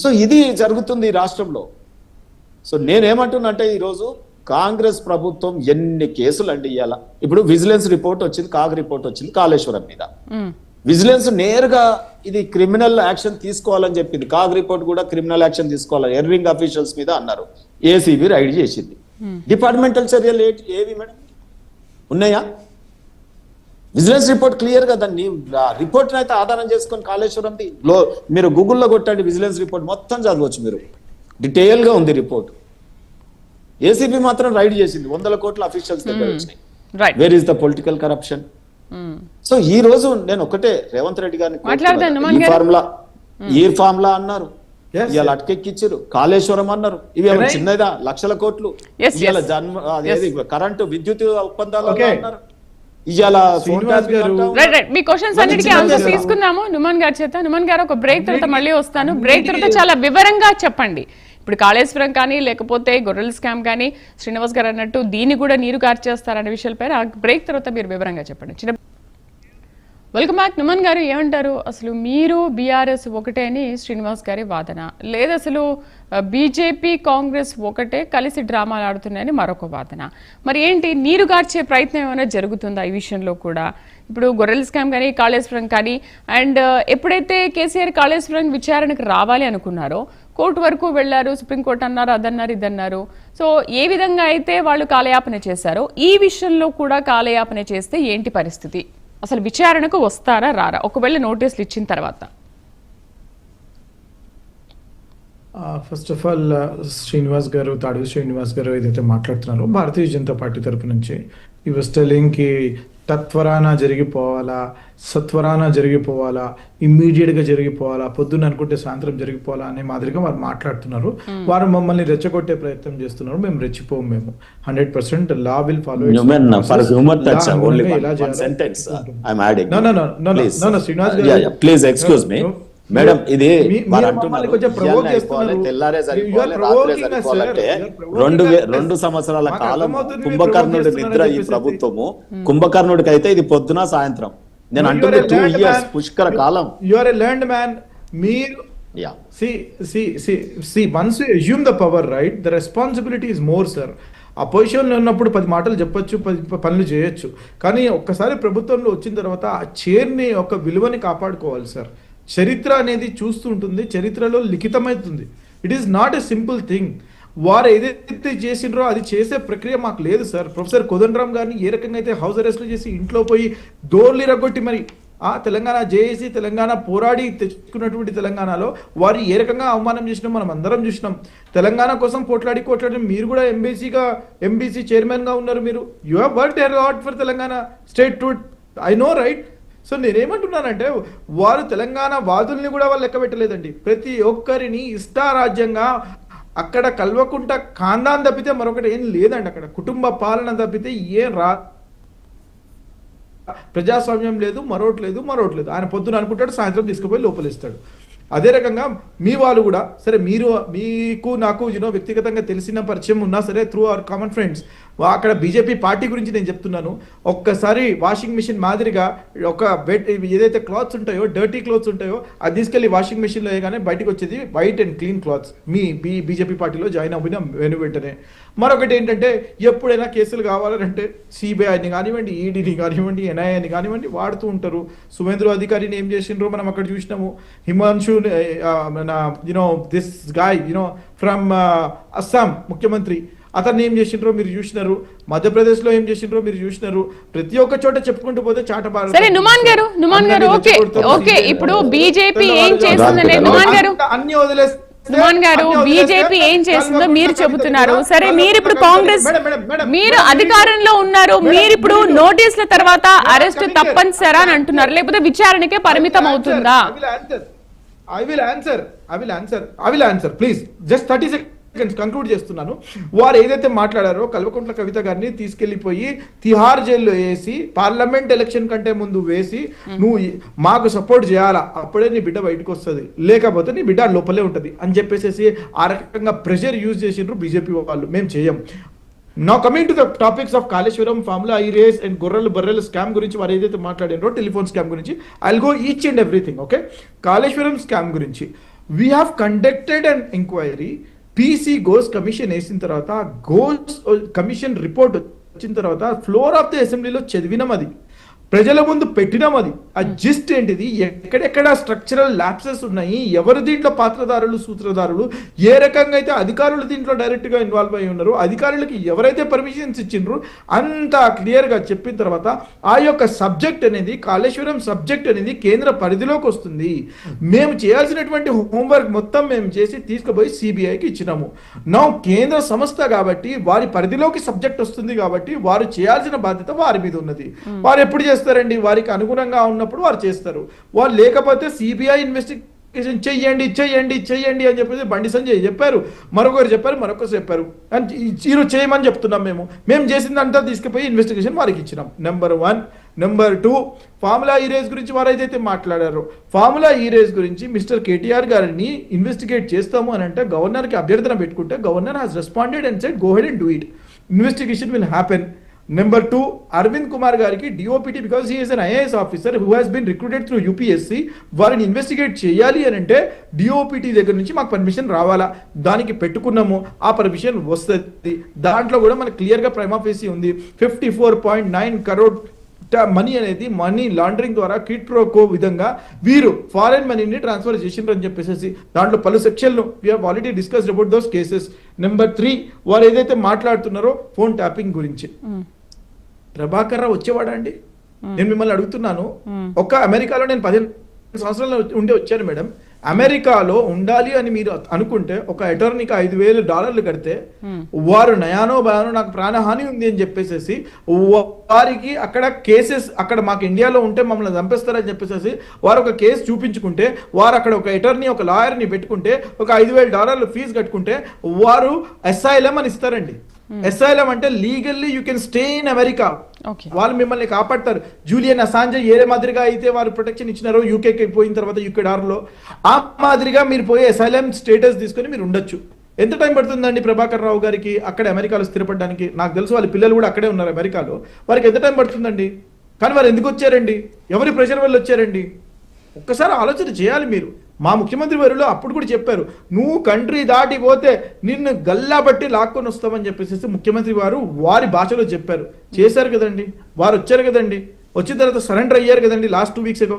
సో ఇది జరుగుతుంది ఈ రాష్ట్రంలో. సో నేనేమంటున్నా అంటే, ఈరోజు కాంగ్రెస్ ప్రభుత్వం ఎన్ని కేసులు అండి ఇవాళ. ఇప్పుడు విజిలెన్స్ రిపోర్ట్ వచ్చింది, కాగ్ రిపోర్ట్ వచ్చింది కాళేశ్వరం మీద. విజిలెన్స్ నేరుగా ఇది క్రిమినల్ యాక్షన్ తీసుకోవాలని చెప్పింది, కాగ్ రిపోర్ట్ కూడా క్రిమినల్ యాక్షన్ తీసుకోవాలని ఎర్రింగ్ అఫీషియల్స్ మీద అన్నారు. ఏసీబీ రైడ్ చేసింది. డిపార్ట్మెంటల్ చర్యలు ఏవి మేడం ఉన్నాయా? విజిలెన్స్ రిపోర్ట్ క్లియర్ గా దాన్ని రిపోర్ట్ అయితే ఆధారం చేసుకొని కాళేశ్వరంది మీరు గూగుల్లో కొట్టండి, విజిలెన్స్ రిపోర్ట్ మొత్తం చదవచ్చు మీరు. డీటెయిల్ గా ఉంది రిపోర్ట్. ఏసీబీ మాత్రం రైడ్ చేసింది, 100 కోట్ల అఫీషియల్స్ దగ్గర వచ్చినాయి. Where is the political corruption? So ఈ రోజు నేను ఒకటే రేవంత్ రెడ్డి గారిని, ఈ ఫార్ములా అన్నారు, ఇవాళ అటకెక్కిచ్చారు, కాళేశ్వరం అన్నారు, ఇవి చిన్నదా లక్షల కోట్లు, ఇవాళ కరెంటు విద్యుత్ ఒప్పందాలు అన్నారు. మీ క్వశ్చన్స్ అన్నిటికీ ఆన్సర్ తీసుకున్నాము నుమాన్ గారి చేత. నుమాన్ గారు ఒక బ్రేక్ తర్వాత మళ్ళీ వస్తాను. బ్రేక్ తర్వాత చాలా వివరంగా చెప్పండి. ఇప్పుడు కాళేశ్వరం కానీ, లేకపోతే గొర్రెల స్కామ్ కానీ, శ్రీనివాస్ గారు అన్నట్టు దీన్ని కూడా నీరు కార్చేస్తారనే విషయాలపై బ్రేక్ తర్వాత మీరు వివరంగా చెప్పండి. చిన్న వెల్కమ్ బ్యాక్. నుమాన్ గారు ఏమంటారు? అసలు మీరు బీఆర్ఎస్ ఒకటే అని శ్రీనివాస్ గారి వాదన, లేదు అసలు బీజేపీ కాంగ్రెస్ ఒకటే కలిసి డ్రామాలు ఆడుతున్నాయని మరొక వాదన. మరి ఏంటి, నీరు గార్చే ప్రయత్నం ఏమైనా జరుగుతుందా ఈ విషయంలో కూడా? ఇప్పుడు గొర్రెల స్కామ్ కానీ, కాళేశ్వరం కానీ, అండ్ ఎప్పుడైతే కేసీఆర్ కాళేశ్వరం విచారణకు రావాలి అనుకున్నారో కోర్టు వరకు వెళ్లారు, సుప్రీంకోర్టు అన్నారు, అదన్నారు, ఇదన్నారు. సో ఏ విధంగా అయితే వాళ్ళు కాలయాపన చేశారో ఈ విషయంలో కూడా కాలయాపన చేస్తే ఏంటి పరిస్థితి? అసలు విచారణకు వస్తారా రారా ఒకవేళ నోటీసులు ఇచ్చిన తర్వాత? ఫస్ట్ ఆఫ్ ఆల్ శ్రీనివాస్ గారు, తాడు శ్రీనివాస్ గారు ఏదైతే మాట్లాడుతున్నారో భారతీయ జనతా పార్టీ తరపు నుంచి ఈ వాస్ టెల్లింగ్ కి తత్వరాన జరిగిపోవాలా, సత్వరాన జరిగిపోవాలా, ఇమ్మీడియట్ గా జరిగిపోవాలా, పొద్దున్న అనుకుంటే సాయంత్రం జరిగిపోవాలా అనే మాదిరిగా వారు మాట్లాడుతున్నారు. వారు మమ్మల్ని రెచ్చగొట్టే ప్రయత్నం చేస్తున్నారు. మేము రెచ్చిపోము. మేము 100% లా విల్ ఫాలో. శ్రీనివాస్ గారు, ప్లీజ్ ఎక్స్క్యూజ్ మీ మేడం, ఇది రెండు సంవత్సరాల కాలం కుంభకర్ణుడి నిద్ర ఈ ప్రభుత్వము. కుంభకర్ణుడికి అయితే ఇది పొద్దున సాయంత్రం. నేను అంటుంది 2 years పుష్కర కాలం. You are a land man. మీరు once you assume the power, right, the responsibility is more, sir. ఆ పొజిషన్లో ఉన్నప్పుడు 10 మాటలు చెప్పొచ్చు, 10 పనులు చేయొచ్చు. కానీ ఒక్కసారి ప్రభుత్వంలో వచ్చిన తర్వాత ఆ చైర్ని ఒక విలువని కాపాడుకోవాలి సార్. చరిత్ర అనేది చూస్తూ ఉంటుంది, చరిత్రలో లిఖితమవుతుంది. It is not a simple thing. వారు ఏదైతే చేసిండ్రో అది చేసే ప్రక్రియ మాకు లేదు సార్. ప్రొఫెసర్ కోదండరామ్ గారిని ఏ రకంగా అయితే హౌస్ అరెస్ట్లు చేసి ఇంట్లో పోయి డోర్లు రగ్గొట్టి మరి తెలంగాణ జేఏసీ, తెలంగాణ పోరాడి తెచ్చుకున్నటువంటి తెలంగాణలో వారు ఏ రకంగా అవమానం చేసినాం మనం అందరం చూసినాం. తెలంగాణ కోసం కొట్లాడి మీరు కూడా ఎంబీసీ చైర్మన్ గా ఉన్నారు. మీరు you have worked a lot for Telangana state to I know, right? So నేనేమంటున్నానంటే వారు తెలంగాణ వాదుల్ని కూడా వాళ్ళు లెక్క పెట్టలేదండి. ప్రతి ఒక్కరిని ఇష్టారాజ్యంగా అక్కడ కల్వకుంట ఖాందాన్ తప్పితే మరొకటి ఏం లేదండి. అక్కడ కుటుంబ పాలన తప్పితే ఏం ప్రజాస్వామ్యం లేదు, మరోటి లేదు. ఆయన పొద్దున అనుకుంటాడు, సాయంత్రం తీసుకుపోయి లోపలిస్తాడు. అదే రకంగా మీ వాళ్ళు కూడా సరే, మీకు నాకు వ్యక్తిగతంగా తెలిసిన పరిచయం ఉన్నా సరే, త్రూ అవర్ కామన్ ఫ్రెండ్స్, అక్కడ బీజేపీ పార్టీ గురించి నేను చెప్తున్నాను. ఒక్కసారి వాషింగ్ మిషన్ మాదిరిగా ఒక బెడ్ ఏదైతే క్లాత్స్ ఉంటాయో, డర్టీ క్లాత్స్ ఉంటాయో, అది తీసుకెళ్లి వాషింగ్ మిషన్లో వేయగానే బయటకు వచ్చేది white and clean clothes. Me BJP పార్టీలో జాయిన్ అవ్విన వెంటనే. మరొకటి ఏంటంటే, ఎప్పుడైనా కేసులు కావాలంటే సిబిఐని కానివ్వండి, ఈడీని కానివ్వండి, ఎన్ఐఏని కానివ్వండి వాడుతూ ఉంటారు. సువేంద్ర అధికారిని ఏం చేసిండ్రో మనం అక్కడ చూసినాము. Himanshu this guy from Assam ముఖ్యమంత్రి, అతన్ని ఏం చేసిండ్రో మీరు చూసినారు. మధ్యప్రదేశ్ లో ఏం చేసిండ్రో మీరు చూసినారు. ప్రతి ఒక్క చోట చెప్పుకుంటూ పోతే చాటబారు. సరే నుమాన్ గారు ఓకే ఇప్పుడు బీజేపీ ఏం చేస్తుందనే అన్ని వదిలేస్తే సుమన్ గారు, బీజేపీ ఏం చేస్తుందో మీరు చెబుతున్నారు. సరే, మీరు ఇప్పుడు కాంగ్రెస్, మీరు అధికారంలో ఉన్నారు, మీరు ఇప్పుడు నోటీసుల తర్వాత అరెస్ట్ తప్పనిసరా అని అంటున్నారు, లేకపోతే విచారణకే పరిమితం అవుతుందా? I will answer. Please, just 30 seconds conclude చేస్తున్నాను. వారు ఏదైతే మాట్లాడారో కల్వకుంట్ల కవిత గారిని తీసుకెళ్లిపోయి తిహార్ జైల్లో వేసి, పార్లమెంట్ ఎలక్షన్ కంటే ముందు వేసి, నువ్వు మాకు సపోర్ట్ చేయాలా, అప్పుడే నీ బిడ్డ బయటకు వస్తుంది, లేకపోతే నీ బిడ్డ లోపలే ఉంటది అని చెప్పేసి ఆ రకంగా ప్రెషర్ యూజ్ చేసిండ్రు బీజేపీ వాళ్ళు. మేము చేయం. Now coming to the topics of Kaleshwaram, Famula E-Race and Gorrel scam గురించి వారు ఏదైతే మాట్లాడారో, టెలిఫోన్ స్కామ్ గురించి, I'll go each and everything. Okay, Kaleshwaram scam గురించి we have conducted an inquiry. PC goes commission వేసిన తర్వాత, గోస్ కమిషన్ రిపోర్ట్ వచ్చిన తర్వాత ఫ్లోర్ ఆఫ్ ది అసెంబ్లీలో చదివినాం, అది ప్రజల ముందు పెట్టినాం. అది ఆ జిస్ట్ ఏంటిది, ఎక్కడెక్కడ స్ట్రక్చరల్ ల్యాప్సెస్ ఉన్నాయి, ఎవరు దీంట్లో పాత్రదారులు, సూత్రధారులు, ఏ రకంగా అయితే అధికారులు దీంట్లో డైరెక్ట్ గా ఇన్వాల్వ్ అయి ఉన్నారు, అధికారులకి ఎవరైతే పర్మిషన్స్ ఇచ్చిండ్రు అంతా క్లియర్ గా చెప్పిన తర్వాత ఆ యొక్క సబ్జెక్ట్ అనేది, కాళేశ్వరం సబ్జెక్ట్ అనేది కేంద్ర పరిధిలోకి వస్తుంది. మేము చేయాల్సినటువంటి హోంవర్క్ మొత్తం మేము చేసి తీసుకుపోయి సిబిఐకి ఇచ్చినాము. నా కేంద్ర సంస్థ కాబట్టి వారి పరిధిలోకి సబ్జెక్ట్ వస్తుంది కాబట్టి వారు చేయాల్సిన బాధ్యత వారి మీద ఉన్నది. వారు ఎప్పుడు చేస్తారండి? వారికి అనుగుణంగా ఉన్నప్పుడు వారు చేస్తారు. వాళ్ళు లేకపోతే సిబిఐ ఇన్వెస్టిగేషన్ చెయ్యండి అని చెప్పేసి బండి సంజయ్ చెప్పారు, మరొకరు చెప్పారు అండ్ ఈరోజు చేయమని చెప్తున్నాం. మేము చేసిందంతా తీసుకుపోయి ఇన్వెస్టిగేషన్ వారికి ఇచ్చినాం. నెంబర్ 1. నెంబర్ 2, ఫార్ములా ఈ-రేస్ గురించి వారు ఏదైతే మాట్లాడారో, ఫార్ములా ఈ-రేస్ గురించి మిస్టర్ కేటీఆర్ గారిని ఇన్వెస్టిగేట్ చేస్తాము అని అంటే గవర్నర్కి అభ్యర్థన పెట్టుకుంటే, governor has responded and said go head and do it, investigation will happen. Number 2, Arvind Kumar గారికి DoPT, because he is an IAS officer who has been recruited through UPSC, వారిని ఇన్వెస్టిగేట్ చేయాలి అని అంటే డిఓపిటి దగ్గర నుంచి మాకు పర్మిషన్ రావాలా, దానికి పెట్టుకున్నాము, ఆ పర్మిషన్ వస్తుంది. దాంట్లో కూడా మనకు క్లియర్గా ప్రైమా ఫేసీ ఉంది. 54.9 crore మనీ అనేది మనీ లాండరింగ్ ద్వారా కిట్ ప్రోకో విధంగా వీరు ఫారెన్ మనీని ట్రాన్స్ఫర్ చేసిండ్రు అని చెప్పేసి దాంట్లో పలు సెక్షన్లు we have already discussed about those cases. Number 3, వారు ఏదైతే మాట్లాడుతున్నారో ఫోన్ ట్యాపింగ్ గురించి, ప్రభాకర్ రావు వచ్చేవాడా అండి? నేను మిమ్మల్ని అడుగుతున్నాను. ఒక్క అమెరికాలో నేను 15 సంవత్సరాలు ఉండి వచ్చాను మేడం. అమెరికాలో ఉండాలి అని మీరు అనుకుంటే ఒక అటార్నీకి $5,000 కడితే వారు నయానో భయానో నాకు ప్రాణహాని ఉంది అని చెప్పేసి వారికి అక్కడ కేసెస్ అక్కడ మాకు ఇండియాలో ఉంటే మమ్మల్ని చంపేస్తారని చెప్పేసి వారు ఒక కేసు చూపించుకుంటే వారు అక్కడ ఒక అటార్నీ ఒక లాయర్ని పెట్టుకుంటే ఒక $5,000 ఫీజు కట్టుకుంటే వారు అసైలం అని ఇస్తారండి. అసైలం అంటే legally you can stay in America. వాళ్ళు మిమ్మల్ని కాపాడతారు. జూలియన్ అసాంజే ఏ మాదిరిగా అయితే వారు ప్రొటెక్షన్ ఇచ్చినారో యూకేకి పోయిన తర్వాత యూకేడార్లో ఆ మాదిరిగా మీరు పోయి అసైలం స్టేటస్ తీసుకొని మీరు ఉండొచ్చు. ఎంత టైం పడుతుందండి ప్రభాకర్ రావు గారికి అక్కడ అమెరికాలో స్థిరపడడానికి? నాకు తెలుసు వాళ్ళ పిల్లలు కూడా అక్కడే ఉన్నారు అమెరికాలో. వారికి ఎంత టైం పడుతుందండి? కానీ వారు ఎందుకు వచ్చారండి? ఎవరి ప్రెషర్ వల్ల వచ్చారండి? ఒక్కసారి ఆలోచన చేయాలి మీరు. మా ముఖ్యమంత్రి వారిలో అప్పుడు కూడా చెప్పారు, నువ్వు కంట్రీ దాటిపోతే నిన్ను గల్లా బట్టి లాక్కొని వస్తామని చెప్పేసి ముఖ్యమంత్రి వారు వారి భాషలో చెప్పారు. చేశారు కదండి, వారు వచ్చారు కదండి. వచ్చిన తర్వాత సరెండర్ అయ్యారు కదండి లాస్ట్ 2 weeks ago.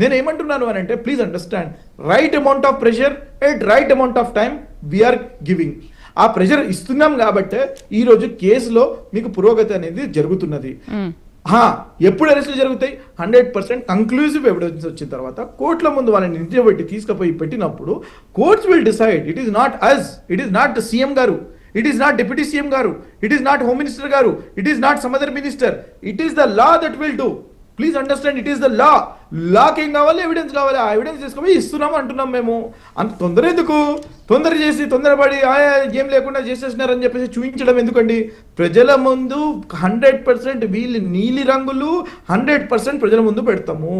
నేను ఏమంటున్నాను అని అంటే please understand, right amount of pressure at right amount of time we are giving. ఆ ప్రెషర్ ఇస్తున్నాం కాబట్టి ఈ రోజు కేసులో మీకు పురోగతి అనేది జరుగుతున్నది. ఎప్పుడు అరెస్టులు జరుగుతాయి? 100% కంక్లూజివ్ ఎవిడెన్స్ వచ్చిన తర్వాత కోర్టుల ముందు వాళ్ళని నిలబెట్టి తీసుకుపోయి పెట్టినప్పుడు courts will decide. It is not us, it is not CM గారు, it is not deputy CM గారు, it is not home minister గారు, it is not some other minister, it is the law that will do. Please understand, it is the law. లాకి ఏం కావాలి? Evidence కావాలి. ఆ evidence తీసుకుపోయి ఇస్తున్నాము అంటున్నాం మేము. అంత తొందర ఎందుకు? తొందర చేసి తొందరపడి ఏం లేకుండా చేసేసినారని చెప్పేసి చూపించడం ఎందుకండి? ప్రజల ముందు 100% వీళ్ళు నీలి రంగులు 100% ప్రజల ముందు పెడతాము.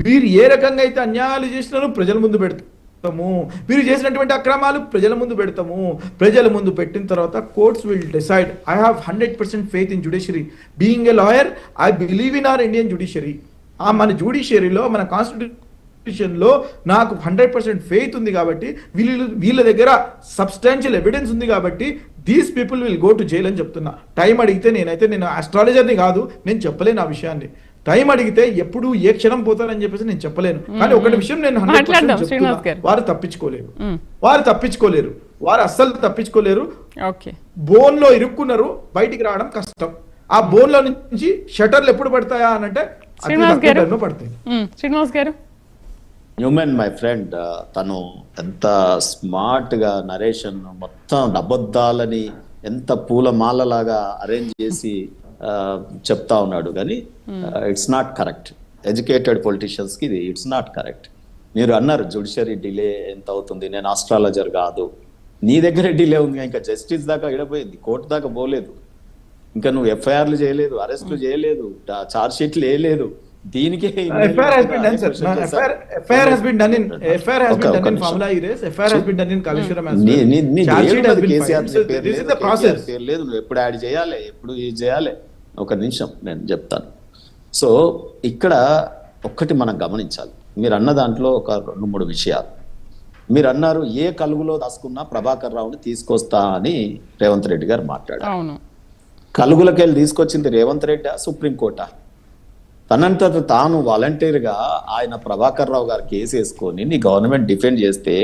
వీరు ఏ రకంగా అయితే అన్యాయాలు చేసినారో ప్రజల ముందు పెడతాము. వీరు చేసినటువంటి అక్రమాలు ప్రజల ముందు పెడతాము. ప్రజల ముందు పెట్టిన తర్వాత courts will decide. I have 100% faith in judiciary. Being a lawyer, I believe in our Indian judiciary. మన జ్యుడిషియరీలో, మన కాన్స్టిట్యూషన్లో నాకు 100% ఫెయిత్ ఉంది కాబట్టి వీళ్ళ దగ్గర సబ్స్టాన్షియల్ ఎవిడెన్స్ ఉంది కాబట్టి these people will go to jail అని చెప్తున్నా. టైం అడిగితే నేను ఆస్ట్రాలజర్ని కాదు, నేను చెప్పలేను ఆ విషయాన్ని. టైం అడిగితే ఎప్పుడు ఏ క్షణం పోతారని చెప్పేసి నేను చెప్పలేను. కానీ ఒకటి విషయం నేను 100% చెప్తున్నా, వారు తప్పించుకోలేరు. వారు అస్సలు తప్పించుకోలేరు. బోన్ లో ఇరుక్కున్నారు, బయటికి రావడం కష్టం. ఆ బోన్ లో నుంచి షటర్లు ఎప్పుడు పడతాయా అని అంటే పడతాయి. శ్రీనివాస్ గారు, హ్యూమన్ మై ఫ్రెండ్, తను ఎంత స్మార్ట్ గా నరేషన్ మొత్తం అబద్ధాలని ఎంత పూలమాలలాగా అరేంజ్ చేసి చెప్తా ఉన్నాడు. కానీ it's not correct. Educated politicians కి ఇది ఇట్స్ నాట్ కరెక్ట్. మీరు అన్నారు జ్యుడిషియరీ డిలే ఎంత అవుతుంది, నేను ఆస్ట్రాలజర్ కాదు. నీ దగ్గర డిలే ఉంది, ఇంకా జస్టిస్ దాకా ఇడపోయింది, కోర్టు దాకా పోలేదు, ఇంకా నువ్వు ఎఫ్ఐఆర్లు చేయలేదు, అరెస్టులు చేయలేదు, ఛార్జ్ షీట్లు వేయలేదు. దీనికే లేదు. నువ్వు ఎప్పుడు యాడ్ చేయాలి, ఎప్పుడు ఇది చేయాలి? ఒక నిమిషం నేను చెప్తాను. సో ఇక్కడ ఒక్కటి మనం గమనించాలి. మీరు అన్న దాంట్లో ఒక 2-3 విషయాలు మీరు అన్నారు. ఏ కలుగులో దాసుకున్నా ప్రభాకర్ రావుని తీసుకొస్తా అని రేవంత్ రెడ్డి గారు మాట్లాడారు. కలుగులకి వెళ్ళి తీసుకొచ్చింది రేవంత్ రెడ్డి, సుప్రీంకోర్టా? తనంతట తాను వాలంటీర్గా ఆయన ప్రభాకర్ రావు గారు కేసు వేసుకొని నీ గవర్నమెంట్ డిఫెండ్ చేస్తే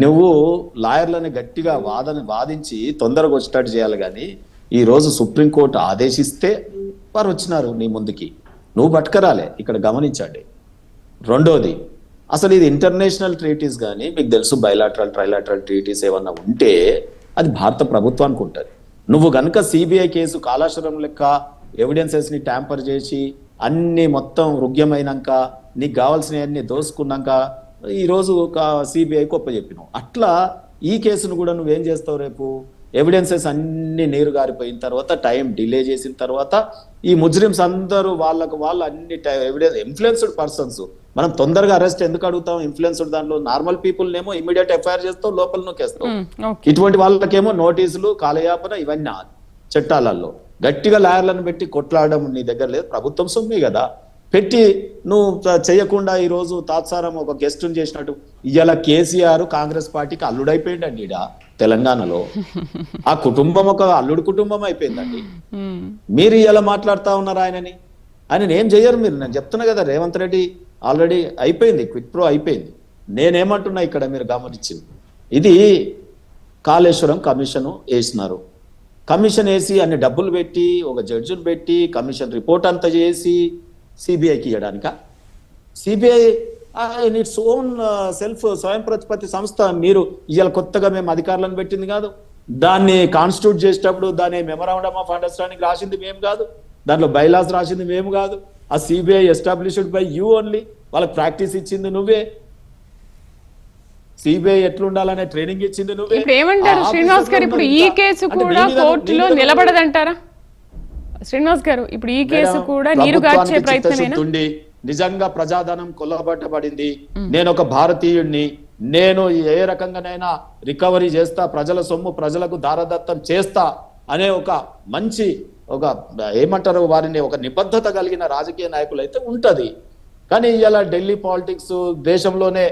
నువ్వు లాయర్లని గట్టిగా వాదించి తొందరగా వచ్చేటట్టు చేయాలి. కానీ ఈ రోజు సుప్రీంకోర్టు ఆదేశిస్తే వారు వచ్చినారు నీ ముందుకి, నువ్వు పట్టుకరాలే. ఇక్కడ గమనించండి. రెండోది, అసలు ఇది ఇంటర్నేషనల్ ట్రీటీస్ కానీ మీకు తెలుసు, బైలాటరల్ ట్రైలాటరల్ ట్రీటీస్ ఏమన్నా ఉంటే అది భారత ప్రభుత్వానికి ఉంటుంది. నువ్వు కనుక సిబిఐ కేసు కాళేశ్వరం లెక్క ఎవిడెన్సెస్ ని ట్యాంపర్ చేసి అన్ని మొత్తం రుగ్యమైనాక నీకు కావాల్సినవన్నీ దోసుకున్నాక ఈరోజు సిబిఐకి ఒప్పచెప్పినావు. అట్లా ఈ కేసును కూడా నువ్వేం చేస్తావు? రేపు ఎవిడెన్సెస్ అన్ని నీరు గారిపోయిన తర్వాత, టైం డిలే చేసిన తర్వాత ఈ ముజ్రిమ్స్ అందరూ వాళ్ళు అన్ని ఎవిడెన్స్ ఇన్ఫ్లుయెన్స్డ్ పర్సన్స్. మనం తొందరగా అరెస్ట్ ఎందుకు అడుగుతాం? ఇన్ఫ్లుయెన్స్డ్ దాంట్లో నార్మల్ పీపుల్ నేమో ఇమీడియట్ ఎఫ్ఐఆర్ చేస్తావు, లోపల నొక్కేస్తావు. ఇటువంటి వాళ్ళకేమో నోటీసులు, కాలయాపన ఇవన్నీ చట్టాలలో గట్టిగా లాయర్లను పెట్టి కొట్లాడడం నీ దగ్గర లేదు. ప్రభుత్వం సొమ్మే కదా పెట్టి నువ్వు చేయకుండా ఈరోజు తాత్సారం ఒక గెస్ట్ చేసినట్టు ఇవాళ కేసీఆర్ కాంగ్రెస్ పార్టీకి అల్లుడైపోయిందండి. ఈడ తెలంగాణలో ఆ కుటుంబం ఒక అల్లుడు కుటుంబం అయిపోయిందండి. మీరు ఇలా మాట్లాడుతా ఉన్నారు ఆయన ఏం చెయ్యరు మీరు. నేను చెప్తున్నా కదా, రేవంత్ రెడ్డి ఆల్రెడీ అయిపోయింది, క్విట్ ప్రో అయిపోయింది. నేనేమంటున్నా ఇక్కడ మీరు గమనించింది, ఇది కాళేశ్వరం కమిషన్ వేసినారు. కమిషన్ వేసి అన్ని డబ్బులు పెట్టి ఒక జడ్జిని పెట్టి కమిషన్ రిపోర్ట్ అంతా చేసి సిబిఐకి ఇవ్వడానిక? సిబిఐ ఇట్స్ ఓన్ స్వయం ప్రతిపత్తి సంస్థ. మీరు ఇవాళ కొత్తగా మేము అధికారులను పెట్టింది కాదు, దాన్ని కాన్స్టిట్యూట్ చేసేటప్పుడు దాని మెమరాండమ్ ఆఫ్ అండర్స్టాండింగ్ రాసింది మేము కాదు, దాంట్లో బైలాస్ రాసింది మేము కాదు. ఆ CBI established by you only, వాళ్ళకి ప్రాక్టీస్ ఇచ్చింది నువ్వే, సిబిఐ ఎట్లుండాలనే ట్రైనింగ్ ఇచ్చింది నువ్వే. ఇప్పుడు ఏమంటారు శ్రీనివాస్ గారు, ఇప్పుడు ఈ కేసు కూడా కోర్టులో నిలబడదంటారా శ్రీనివాస్ గారు? ఇప్పుడు ఈ కేసు కూడా నీరు గార్చే ప్రయత్నమేనా? నిజంగా ప్రజాధనం కొల్లబట్టబడింది, నేను ఒక భారతీయుడిని, నేను ఏ రకంగానైనా రికవరీ చేస్తా, ప్రజల సొమ్ము ప్రజలకు దారదత్తం చేస్తా అనే ఒక మంచి ఒక ఏమంటారు వారిని ఒక నిబద్ధత కలిగిన రాజకీయ నాయకులు అయితే ఉంటది. కానీ ఇవాళ ఢిల్లీ పాలిటిక్స్, దేశంలోనే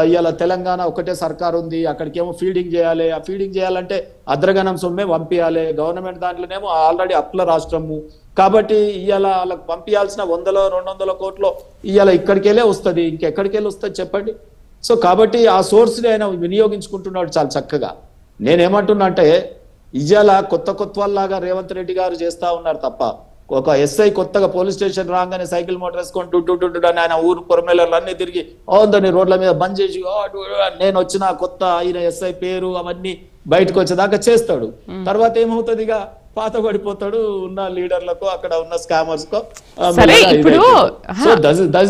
ఇవాళ తెలంగాణ ఒకటే సర్కార్ ఉంది, అక్కడికేమో ఫీడింగ్ చేయాలి, ఆ ఫీడింగ్ చేయాలంటే అద్రగణం సొమ్మే పంపించాలి, గవర్నమెంట్ దాంట్లోనేమో ఆల్రెడీ అప్పుల రాష్ట్రము కాబట్టి ఇవాళ వాళ్ళకి పంపించాల్సిన 100-200 కోట్లు ఇవాళ ఇక్కడికెళ్ళే వస్తుంది, ఇంకెక్కడికెళ్ళి వస్తుంది చెప్పండి. సో కాబట్టి ఆ సోర్స్ని ఆయన వినియోగించుకుంటున్నాడు చాలా చక్కగా. నేనేమంటున్నా అంటే ఇవాళ కొత్త వాళ్ళలాగా రేవంత్ రెడ్డి గారు చేస్తా ఉన్నారు తప్ప, ఒక ఎస్ఐ కొత్తగా పోలీస్ స్టేషన్ రాగానే సైకిల్ మోటార్ వేసుకొని టుట్టు అని ఆయన ఊరు పొరమేళర్లు అన్ని తిరిగి ఓందని రోడ్ల మీద బంద్ చేసి నేను వచ్చిన కొత్త ఆయన ఎస్ఐ పేరు అవన్నీ బయటకు వచ్చేదాకా చేస్తాడు. తర్వాత ఏమవుతుంది, ఇక పాత పడిపోతాడు ఉన్న లీడర్లకు, అక్కడ ఉన్న స్కామర్స్ కో. ఇప్పుడు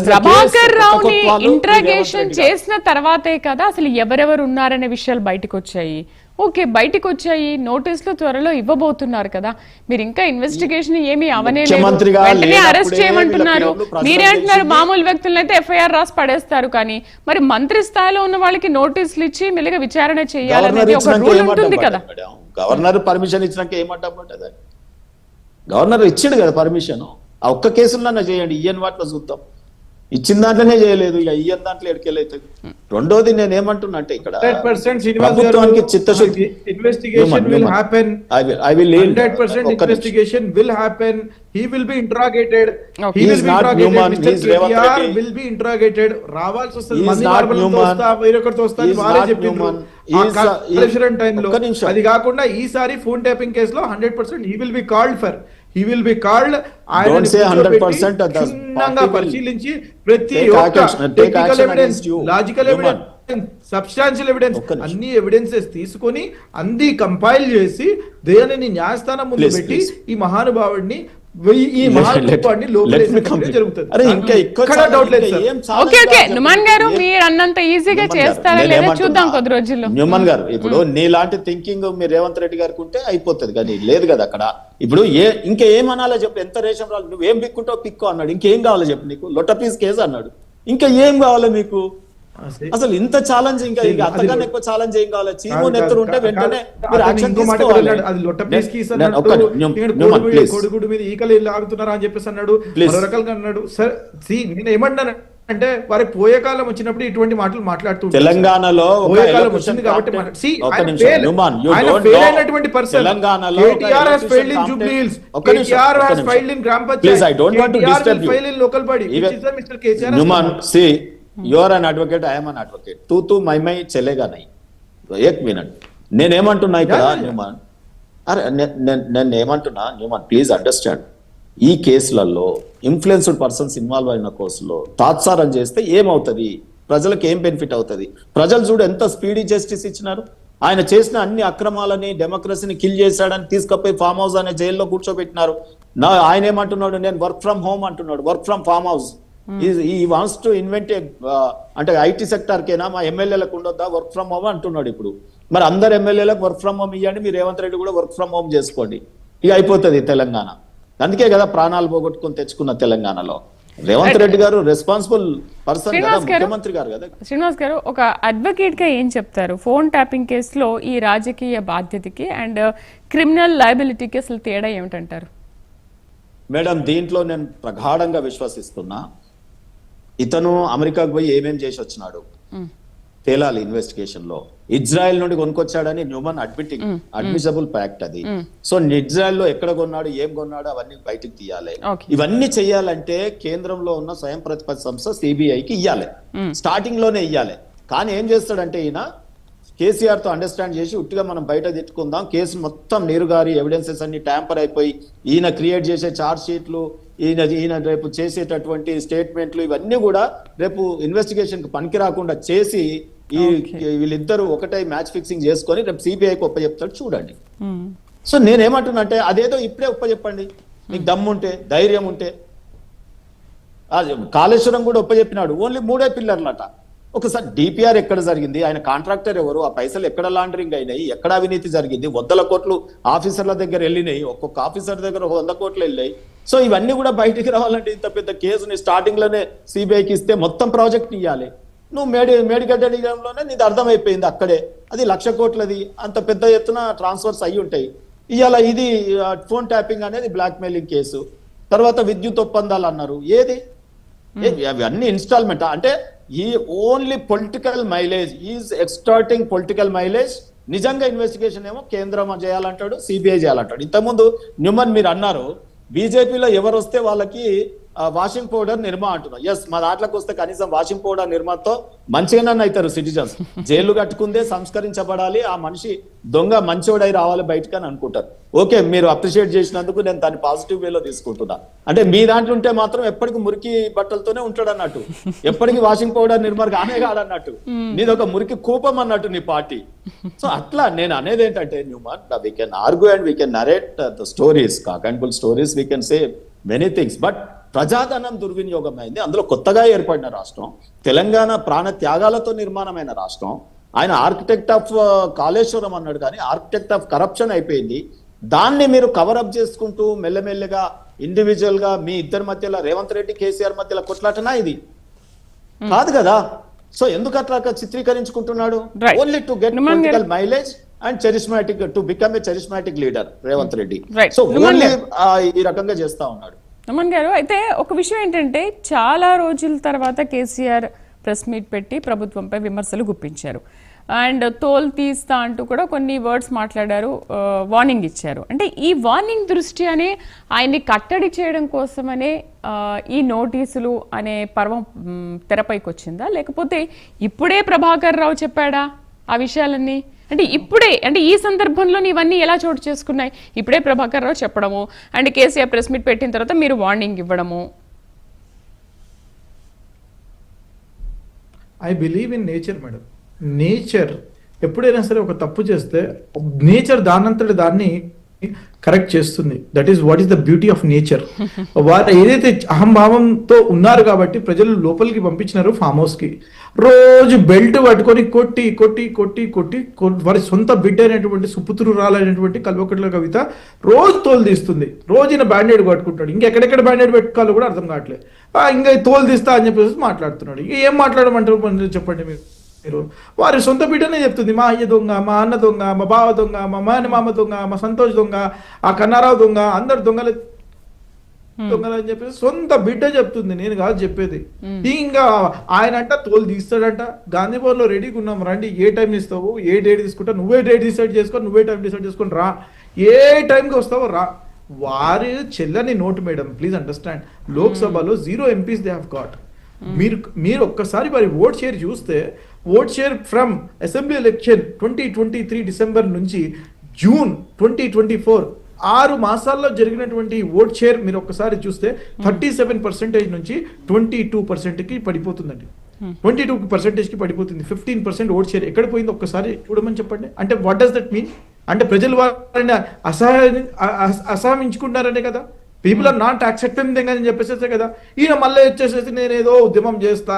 ప్రభాకర్ రావుని ఇంట్రాగేషన్ చేసిన తర్వాతే కదా అసలు ఎవరెవరు ఉన్నారనే విషయాలు బయటకు వచ్చాయి. ఓకే, బయటకు వచ్చాయి, నోటీసులు త్వరలో ఇవ్వబోతున్నారు కదా, మీరు ఇంకా ఇన్వెస్టిగేషన్ ఏమి అవనేలేదు, వెంటనే అరెస్ట్ చేయమంటున్నారు. మీరే అంటున్నారు మామూలు వ్యక్తులను అయితే ఎఫ్ఐఆర్ రాసి పడేస్తారు, కానీ మరి మంత్రి స్థాయిలో ఉన్న వాళ్ళకి నోటీసులు ఇచ్చి మెల్లిగా విచారణ చేయాలనేది ఒక రూల్ ఉంటుంది కదా. గవర్నర్ పర్మిషన్ ఇచ్చినాక ఏమంటామంటే, గవర్నర్ ఇచ్చాడు కదా పర్మిషన్, ఆ ఒక్క కేసులన్నా చేయండి, ఇయ్యని వాటిలో చూద్దాం. ఇచ్చిన దాంట్లోనే చేయలేదు, ఇక ఇయ్యని దాంట్లో ఎడికెళ్ళైతే. రెండోది నేను ఏమంటున్నా అంటే ఇక్కడ ప్రభుత్వానికి చిత్తశుద్ధి, investigation will happen. I will 100% investigation will happen. He will be interrogated. Okay. He will be interrogated. Mr. KTR will be interrogated. రావాల్సి వస్తుంది, మంది మార్బలంతో వస్తా, వేరొకరితో వస్తా అని వారే చెప్పిండ్రు ఆ కాన్ఫరెన్స్ టైంలో. అది కాకుండా ఈసారి ఫోన్ ట్యాపింగ్ కేసులో 100% he will be called for. He will be called. Don't say 100%. క్షుణ్ణంగా పరిశీలించి ప్రతి ఒక్క technical evidence, logical evidence, substantial evidence అన్ని ఎవిడెన్సెస్ తీసుకొని అన్ని కంపైల్ చేసి దేనిని న్యాయస్థానం ముందు పెట్టి ఈ మహానుభావుడిని ఈ మహానుభావుడిని లోపలేసి జరుగుతుంది. నుమాన్ గారు మీరు అన్నంత ఈజీగా చేస్తారా లేదా చూద్దాం కొద్ది రోజుల్లో. న్యూమన్ గారు ఇప్పుడు నీలాంటి థింకింగ్ మీరు రేవంత్ రెడ్డి గారికి ఉంటే అయిపోతుంది, కానీ లేదు కదా అక్కడ. ఇప్పుడు ఇంకా ఏమనాలో చెప్పు, ఎంత రేషన్ రాళ్ళు, నువ్వు ఏం పిక్కుంటావు పిక్కు అన్నాడు, ఇంకేం కావాలో చెప్పు, నీకు లొట్టపీస్ కేసు అన్నాడు, ఇంకా ఏం కావాలో మీకు? అసలు ఇంత ఛాలెంజ్ ఇంకా అంతకన్నా ఎక్కువ ఛాలెంజ్ ఏం కావాలి? చీము నెత్తరు ఉంటే వెంటనే కొడుకుడు మీద ఈకలు ఆగుతున్నారా అని చెప్పేసి అన్నాడు, రకాలుగా అన్నాడు. సార్ నేను ఏమంటాను అంటే వారి పోయే కాలం వచ్చినప్పుడు ఇటువంటి మాటలు మాట్లాడుతూ తెలంగాణలో పోయే కాలం వచ్చింది కాబట్టి You are an advocate, I am an advocate. तू మై చలేగా నై. एक मिनट నేనేమంటున్నా ఇక్కడ న్యూమాన్, అరే నేను ఏమంటున్నా న్యూమాన్, ప్లీజ్ అండర్స్టాండ్. ఈ కేసులలో ఇన్ఫ్లుయెన్స్డ్ పర్సన్స్ ఇన్వాల్వ్ అయిన కేసులో తాత్సారం చేస్తే ఏమవుతుంది, ప్రజలకు ఏం బెనిఫిట్ అవుతుంది? ప్రజలు చూడు ఎంత స్పీడీ జస్టిస్ ఇచ్చినారు. ఆయన చేసిన అన్ని అక్రమాలని, డెమోక్రసీని కిల్ చేశాడని తీసుకపోయి ఫామ్ హౌస్ అనే జైల్లో కూర్చోబెట్టినారు. ఆయన ఏమంటున్నాడు, నేను వర్క్ ఫ్రమ్ హోమ్ అంటున్నాడు, వర్క్ ఫ్రమ్ ఫామ్ హౌస్. ఈ వాంట్స్ టు ఇన్వెంట్ అంటే ఐటీ సెక్టర్ కేనా మా ఎమ్మెల్యేలకు ఉండొద్దా వర్క్ ఫ్రమ్ హోమ్ అంటున్నాడు. ఇప్పుడు మరి అందరు ఎమ్మెల్యేలకు వర్క్ ఫ్రమ్ హోమ్ ఇవ్వండి, మీరు రేవంత్ రెడ్డి కూడా వర్క్ ఫ్రమ్ హోమ్ చేసుకోండి, ఇక అయిపోతుంది తెలంగాణ. అందుకే కదా ప్రాణాలు పోగొట్టుకుని తెచ్చుకున్న తెలంగాణలో. రేవంత్ రెడ్డి గారు రెస్పాన్సిబుల్ పర్సన్ కదా, ముఖ్యమంత్రి గారు కదా. శ్రీనివాస్ గారు ఒక అడ్వకేట్ గా ఏం చెప్తారు ఫోన్ ట్యాపింగ్ కేసులో ఈ రాజకీయ బాధ్యతకి అండ్ క్రిమినల్ లయబిలిటీకి అసలు తేడా ఏమిటంటారు? మేడం, దీంట్లో నేను ప్రగాఢంగా విశ్వసిస్తున్నా. ఇతను అమెరికాకు పోయి ఏమేం చేసి వచ్చినాడు తేలాలి ఇన్వెస్టిగేషన్ లో. ఇజ్రాయెల్ నుండి కొనుక్కొచ్చాడని న్యూమన్ అడ్మిసబుల్ ఫ్యాక్ట్ అది. సో ఇజ్రాయెల్ లో ఎక్కడ కొన్నాడు, ఏం కొన్నాడు, అవన్నీ బయటకు తీయాలి. ఇవన్నీ చెయ్యాలంటే కేంద్రంలో ఉన్న స్వయం ప్రతిపత్తి సంస్థ సిబిఐకి ఇయ్యాలి, స్టార్టింగ్ లోనే ఇయ్యాలి. కానీ ఏం చేస్తాడంటే ఈయన కేసీఆర్ తో అండర్స్టాండ్ చేసి ఉట్టిగా మనం బయట తిట్టుకుందాం, కేసు మొత్తం నీరుగారి ఎవిడెన్సెస్ అన్ని ట్యాంపర్ అయిపోయి ఈయన క్రియేట్ చేసే చార్జ్ షీట్లు ఈయన రేపు చేసేటటువంటి స్టేట్మెంట్లు ఇవన్నీ కూడా రేపు ఇన్వెస్టిగేషన్ కి పనికి రాకుండా చేసి వీళ్ళిద్దరూ ఒకటే మ్యాచ్ ఫిక్సింగ్ చేసుకొని రేపు సిబిఐకి ఒప్పచెప్తాడు చూడండి. సో నేనేమంటున్నా అంటే అదేదో ఇప్పుడే ఒప్పచెప్పండి, మీకు దమ్ముంటే ధైర్యం ఉంటే. కాళేశ్వరం కూడా ఒప్పచెప్పినాడు, ఓన్లీ 3 పిల్లర్లట. ఒకసారి డిపిఆర్ ఎక్కడ జరిగింది, ఆయన కాంట్రాక్టర్ ఎవరు, ఆ పైసలు ఎక్కడ లాండరింగ్ అయినాయి, ఎక్కడ అవినీతి జరిగింది, 100 కోట్లు ఆఫీసర్ల దగ్గర వెళ్ళినాయి, ఒక్కొక్క ఆఫీసర్ దగ్గర 100 కోట్లు వెళ్ళాయి. సో ఇవన్నీ కూడా బయటికి రావాలంటే ఇంత పెద్ద కేసుని స్టార్టింగ్ లోనే సిబిఐకి ఇస్తే మొత్తం ప్రాజెక్ట్ ఇవ్వాలి. నువ్వు మేడిగడ్డ నిజంలోనే నీది అర్థమైపోయింది అక్కడే, అది 1,00,000 కోట్లది, అంత పెద్ద ఎత్తున ట్రాన్స్ఫర్స్ అయ్యి ఉంటాయి. ఇవాళ ఇది ఫోన్ ట్యాపింగ్ అనేది బ్లాక్ మెయిలింగ్ కేసు. తర్వాత విద్యుత్ ఒప్పందాలు అన్నారు, ఏది అవన్నీ ఇన్స్టాల్మెంట్ అంటే ఈ only political mileage is extorting political mileage. నిజంగా ఇన్వెస్టిగేషన్ ఏమో కేంద్రం చేయాలంటాడు, సిబిఐ చేయాలంటాడు. ఇంతకుముందు న్యూమన్ మీరు అన్నారు బీజేపీలో ఎవరు వస్తే వాళ్ళకి వాషింగ్ పౌడర్ నిర్మా అంటున్నాం. ఎస్, మా దాంట్లోకి వస్తే కనీసం వాషింగ్ పౌడర్ నిర్మాతో మంచిగానే అవుతారు సిటిజన్స్. జైలు కట్టుకుందే సంస్కరించబడాలి, ఆ మనిషి దొంగ మంచోడై రావాలి బయటకు అని అనుకుంటారు. ఓకే, మీరు అప్రిషియేట్ చేసినందుకు నేను దాన్ని పాజిటివ్ వేలో తీసుకుంటున్నా. అంటే మీ దాంట్లో ఉంటే మాత్రం ఎప్పటికి మురికి బట్టలతోనే ఉంటాడు అన్నట్టు, ఎప్పటికీ వాషింగ్ పౌడర్ నిర్మార్ కానే కాడన్నట్టు, నీది ఒక మురికి కూపం అన్నట్టు నీ పార్టీ. సో అట్లా నేను అనేది ఏంటంటే న్యూమన్, we can argue and we can narrate the stories, cock and bull stories, we can say many things. But ప్రజాధనం దుర్వినియోగం అయింది. అందులో కొత్తగా ఏర్పడిన రాష్ట్రం తెలంగాణ, ప్రాణ త్యాగాలతో నిర్మాణమైన రాష్ట్రం. ఆయన ఆర్కిటెక్ట్ ఆఫ్ కాళేశ్వరం అన్నాడు, కానీ ఆర్కిటెక్ట్ ఆఫ్ కరప్షన్ అయిపోయింది. దాన్ని మీరు కవరప్ చేసుకుంటూ మెల్లమెల్లగా ఇండివిజువల్ గా మీ ఇద్దరి మధ్యలో, రేవంత్ రెడ్డి కేసీఆర్ మధ్యలో కొట్లాటనా ఇది కాదు కదా. సో ఎందుకు అట్లా చిత్రీకరించుకుంటున్నాడు? Only to get political mileage and charismatic, to become a charismatic leader Revanth Reddy. So only ఈ రకంగా చేస్తా ఉన్నాడు. నమన్ గారు, అయితే ఒక విషయం ఏంటంటే చాలా రోజుల తర్వాత కేసీఆర్ ప్రెస్ మీట్ పెట్టి ప్రభుత్వంపై విమర్శలు గుప్పించారు. అండ్ తోలు తీస్తా అంటూ కూడా కొన్ని వర్డ్స్ మాట్లాడారు, వార్నింగ్ ఇచ్చారు. అంటే ఈ వార్నింగ్ దృష్ట్యానే ఆయన్ని కట్టడి చేయడం కోసమనే ఈ నోటీసులు అనే పర్వం తెరపైకి వచ్చిందా, లేకపోతే ఇప్పుడే ప్రభాకర్ రావు చెప్పాడా ఆ విషయాలన్నీ? అంటే ఇప్పుడే, అంటే ఈ సందర్భంలో ఇవన్నీ ఎలా చోటు చేసుకున్నాయి? ఇప్పుడే ప్రభాకర్ రావు చెప్పడము అండ్ కేసీఆర్ ప్రెస్ మీట్ పెట్టిన తర్వాత మీరు వార్నింగ్ ఇవ్వడము. I believe in nature madam. Nature ఎప్పుడైనా సరే ఒక తప్పు చేస్తే నేచర్ దానంతటి దాన్ని కరెక్ట్ చేస్తుంది. That is what is the beauty of nature. వారు ఏదైతే అహంభావంతో ఉన్నారు కాబట్టి ప్రజలు లోపలికి పంపించినారు ఫామ్ హౌస్ కి, రోజు బెల్ట్ పట్టుకొని కొట్టి కొట్టి కొట్టి కొట్టి వారి సొంత బిడ్డ అయినటువంటి సుపుత్రురాలైనటువంటి కల్వకుట్ల కవిత రోజు తోలు తీస్తుంది. రోజు ఈయన బ్యాండేడ్ కట్టుకుంటాడు, ఇంకెక్కడెక్కడ బ్యాండేడ్ పెట్టుకోవాలో కూడా అర్థం కావట్లేదు. ఇంకా తోలు తీస్తా అని చెప్పేసి మాట్లాడుతున్నాడు. ఇక ఏం మాట్లాడమంటారు చెప్పండి మీరు? వారి సొంత బిడ్డనే చెప్తుంది, మా అయ్య దొంగ, మా అన్న దొంగ, మా బావ దొంగ, మా మామ దొంగ, మా సంతోష్ దొంగ, ఆ కన్నారావు దొంగ, అందరు దొంగలు అని చెప్పేసి సొంత బిడ్డ చెప్తుంది, నేను కాదు చెప్పేది. ఇంకా ఆయన అంట తోలు తీస్తాడంట. గాంధీ భవన్ లో రెడీగా ఉన్నాం, రండి, ఏ టైం ఇస్తావు, ఏ డేట్ తీసుకుంటా, నువ్వే డేట్ డిసైడ్ చేసుకో, నువ్వే టైం డిసైడ్ చేసుకొని రా, ఏ టైంకి వస్తావో రా. వారి చెల్లని నోటు మేడం, ప్లీజ్ అండర్స్టాండ్. లోక్సభలో 0 MPs దే హావ్ గాట్. మీరు ఒక్కసారి వారి ఓట్ షేర్ చూస్తే, vote share from assembly election 2023 December నుంచి జూన్ 2024 6 మాసాల్లో జరిగినటువంటి ఓట్ షేర్ మీరు ఒక్కసారి చూస్తే 37% నుంచి 22%కి పడిపోతుందండి. 22%కి పడిపోతుంది. 15% ఓట్ షేర్ ఎక్కడ పోయింది ఒక్కసారి చూడమని చెప్పండి. అంటే వాట్ డస్ దట్ మీన్? అంటే ప్రజలు వారిని అసహించుకుంటారనే కదా. People are not accepting thing అని చెప్పేసేసే కదా. ఈయన మళ్ళీ వచ్చేసేసి నేనేదో ఉద్యమం చేస్తా.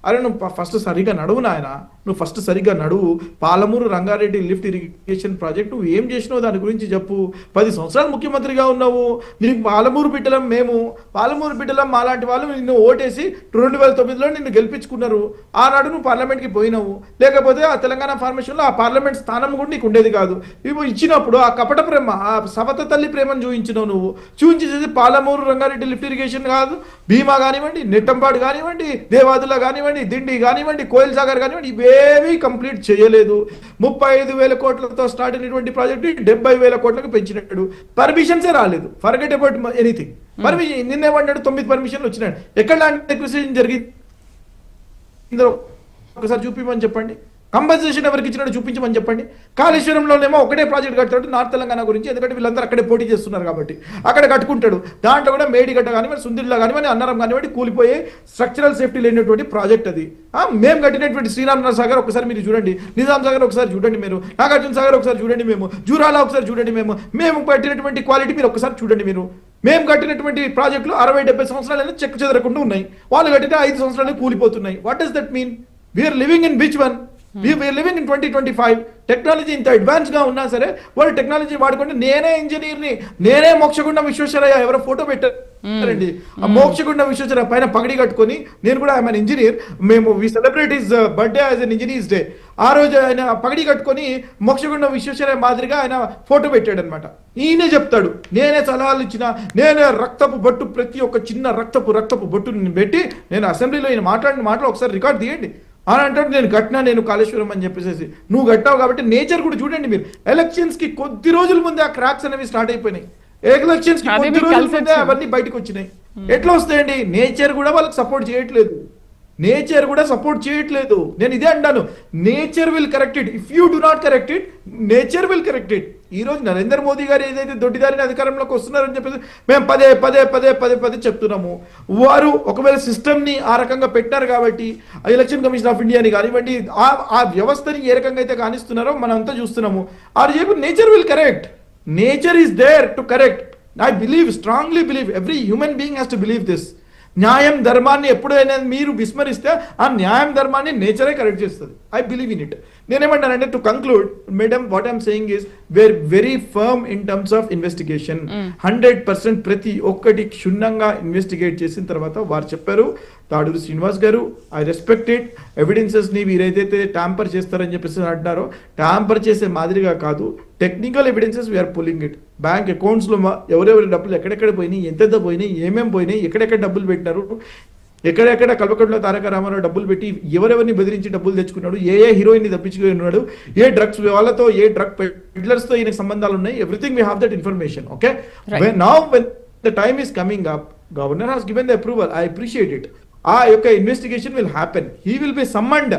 అరే నువ్వు ఫస్ట్ సరిగ్గా నడువు నాయన, నువ్వు ఫస్ట్ సరిగ్గా నడువు. Palamuru Rangareddy lift irrigation project నువ్వు ఏం చేసినావు దాని గురించి చెప్పు. 10 సంవత్సరాలు ముఖ్యమంత్రిగా ఉన్నావు, నీకు పాలమూరు బిడ్డలం మేము, పాలమూరు బిడ్డలం మాలాంటి వాళ్ళు నిన్ను ఓటేసి 2009లో నిన్ను గెలిపించుకున్నారు. ఆనాడు నువ్వు పార్లమెంట్కి పోయినావు, లేకపోతే ఆ తెలంగాణ ఫార్మేషన్లో ఆ పార్లమెంట్ స్థానం కూడా నీకు ఉండేది కాదు. ఇవి ఇచ్చినప్పుడు ఆ కపట ప్రేమ, ఆ సవత తల్లి ప్రేమను చూపించినావు. నువ్వు చూపించేది పాలమూరు రంగారెడ్డి లిఫ్ట్ ఇరిగేషన్ కాదు, భీమా కానివ్వండి, నెట్టంపాడు కానివ్వండి, దేవాదుల కానివ్వండి, దిండి కానివ్వండి, కోయిల్ సాగర్ కానివ్వండి, ఇవేవి కంప్లీట్ చేయలేదు. 35,000 కోట్లతో స్టార్ట్ అయినటువంటి ప్రాజెక్టు 70,000 కోట్లకు పెంచినట్టు. పర్మిషన్సే రాలేదు. Forget about anything. పర్మిషన్ నిన్నేమన్నాడు, 9 పర్మిషన్లు వచ్చినాడు. ఎక్కడ ల్యాండ్ ఎక్విజిషన్ జరిగింది ఒకసారి చూపిమని చెప్పండి. కంపల్సేషన్ ఎవరికి ఇచ్చినట్టు చూపించమని చెప్పండి. కాళేశ్వరంలోనేమో ఒకటే ప్రాజెక్ట్ కట్టాడు నార్త్ తెలంగాణ గురించి, ఎందుకంటే వీళ్ళందరూ అక్కడే పోటీ చేస్తున్నారు కాబట్టి అక్కడ కట్టుకుంటాడు. దాంట్లో కూడా మేడిగడ్డ కానివ్వండి, సుందిల్లా కానివ్వండి, అన్నారం కానివ్వండి కూలిపోయే స్ట్రక్చరల్ సేఫ్టీ లేనటువంటి ప్రాజెక్ట్ అది. మేము కట్టినటువంటి శ్రీరామ్ సాగర్ ఒకసారి మీరు చూడండి, నిజాం సాగర్ ఒకసారి చూడండి, మీరు నాగార్జున సాగర్ ఒకసారి చూడండి, జూరాలా ఒకసారి చూడండి, మేము కట్టినటువంటి క్వాలిటీ మీరు ఒకసారి చూడండి. మేము కట్టినటువంటి ప్రాజెక్టులు 60-70 సంవత్సరాలైనా చెక్కు చెదరకుండా ఉన్నాయి, వాళ్ళు కట్టిన 5 సంవత్సరాలు కూలిపోతున్నాయి. What does that mean? We are living in which one? We are living in 2025. Technology ఇంత అడ్వాన్స్ గా ఉన్నా సరే వాళ్ళు టెక్నాలజీ వాడుకుంటే, నేనే ఇంజనీర్ని, నేనే మోక్షగుండం విశ్వేశ్వరయ్య ఎవరో ఫోటో పెట్టారండి, ఆ మోక్షగుండం విశ్వేశ్వరయ్య పైన పగడి కట్టుకొని, నేను కూడా ఐఎమ్ అన్ ఇంజనీర్, మేము we celebrate his birthday as an engineers day. ఆ రోజు ఆయన పగడి కట్టుకొని మోక్షగుండం విశ్వేశ్వరయ్య మాదిరిగా ఆయన ఫోటో పెట్టాడు అనమాట. ఈయనే చెప్తాడు, నేనే సలహాలు ఇచ్చిన, నేనే రక్తపు బొట్టు, ప్రతి ఒక్క చిన్న రక్తపు బొట్టు పెట్టి నేను అసెంబ్లీలో ఈయన మాట్లాడిన మాటలు ఒకసారి రికార్డ్ తీయండి అని అంటాడు. నేను కట్టినా, నేను కాళేశ్వరం అని చెప్పేసి. నువ్వు కట్టావు కాబట్టి నేచర్ కూడా చూడండి. మీరు ఎలక్షన్స్ కి కొద్ది రోజుల ముందే ఆ క్రాక్స్ అనేవి స్టార్ట్ అయిపోయినాయి. ఎలక్షన్స్ కి కొద్ది రోజుల ముందే అవన్నీ బయటకు వచ్చినాయి. ఎట్లా వస్తాయండి? నేచర్ కూడా వాళ్ళకి సపోర్ట్ చేయట్లేదు. నేను ఇదే అంటాను, nature will correct it. If you do not correct it, nature will correct it. ఈ రోజు నరేంద్ర మోదీ గారు ఏదైతే దొడ్డిదారిని అధికారంలోకి వస్తున్నారని చెప్పేసి మేము పదే చెప్తున్నాము. వారు ఒకవేళ సిస్టమ్ ని ఆ రకంగా పెట్టారు కాబట్టి, ఎలక్షన్ కమిషన్ ఆఫ్ ఇండియాని కానివ్వండి, ఆ వ్యవస్థని ఏ రకంగా అయితే కానిస్తున్నారో మనం అంతా చూస్తున్నాము. ఆ చెప్పి nature will correct. Nature is there to correct. I believe, strongly believe, every human being has to believe this. న్యాయం ధర్మాన్ని ఎప్పుడైనా మీరు విస్మరిస్తే ఆ న్యాయం ధర్మాన్ని నేచరే కరెక్ట్ చేస్తుంది. I believe in it. నేనేమంటానంటే, to conclude madam, what I'm saying is we're very firm in terms of investigation. 100% ప్రతి ఒక్కటి క్షుణ్ణంగా ఇన్వెస్టిగేట్ చేసిన తర్వాత వారు చెప్పారు, తాడూరి శ్రీనివాస్ గారు, ఐ రెస్పెక్ట్ ఇట్, ఎవిడెన్సెస్ ని వీరైతే ట్యాంపర్ చేస్తారని చెప్పేసి అంటున్నారో, ట్యాంపర్ చేసే మాదిరిగా కాదు, technical evidences we are pulling it. Bank accounts లో ఎవరెవరి డబ్బులు ఎక్కడెక్కడ పోయినాయి, ఎంతెంత పోయినాయి, ఏమేమి పోయినాయి, ఎక్కడెక్కడ డబ్బులు పెట్టినారు, ఎక్కడెక్కడ కల్వకుంట్ల తారక రామారావు డబ్బులు పెట్టి ఎవరెవరిని బెదిరించి డబ్బులు తెచ్చుకున్నాడు, ఏ హీరోయిన్ ని తప్పించుకున్నాడు, ఏ డ్రగ్స్ వాళ్ళతో, ఏ డ్రగ్ పెడ్లర్స్ తో ఈయనకు సంబంధాలు ఉన్నాయి. Everything we have that information. Okay, now when the time is coming up, governor has given the approval. I appreciate it. ఆ యొక్క investigation will happen. He will be సమ్మన్డ్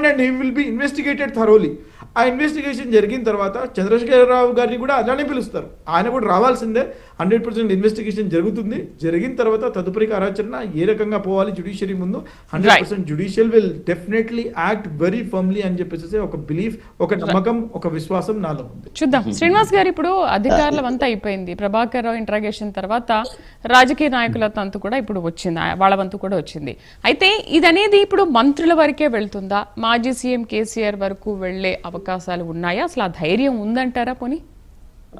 and he will be investigated thoroughly. ఆ investigation జరిగిన తర్వాత చంద్రశేఖరరావు గారిని కూడా అలానే పిలుస్తారు. ఆయన కూడా రావాల్సిందే. 100% ఇన్వెస్టిగేషన్ జరుగుతుంది. జరిగిన తర్వాత తదుపరి కార్యాచరణ ఏ రకంగా పోవాలి జ్యుడిషియరీ ముందు, 100% judicial will definitely act very firmly అని చెప్పేసి ఒక బిలీఫ్, ఒక నమ్మకం, ఒక విశ్వాసం నాలో ఉంది. చూద్దాం. శ్రీనివాస్ గారు, ఇప్పుడు అధికారుల వంత అయిపోయింది. ప్రభాకర్ రావు ఇంట్రాగేషన్ తర్వాత రాజకీయ నాయకుల తంతు కూడా ఇప్పుడు వచ్చింది, వాళ్ళ వంతు కూడా వచ్చింది. అయితే ఇది ఇప్పుడు మంత్రుల వరకే వెళ్తుందా? మాజీ సీఎం కేసీఆర్ వరకు వెళ్లే అవకాశాలు ఉన్నాయా? అసలు ఆ ధైర్యం ఉందంటారా? పోనీ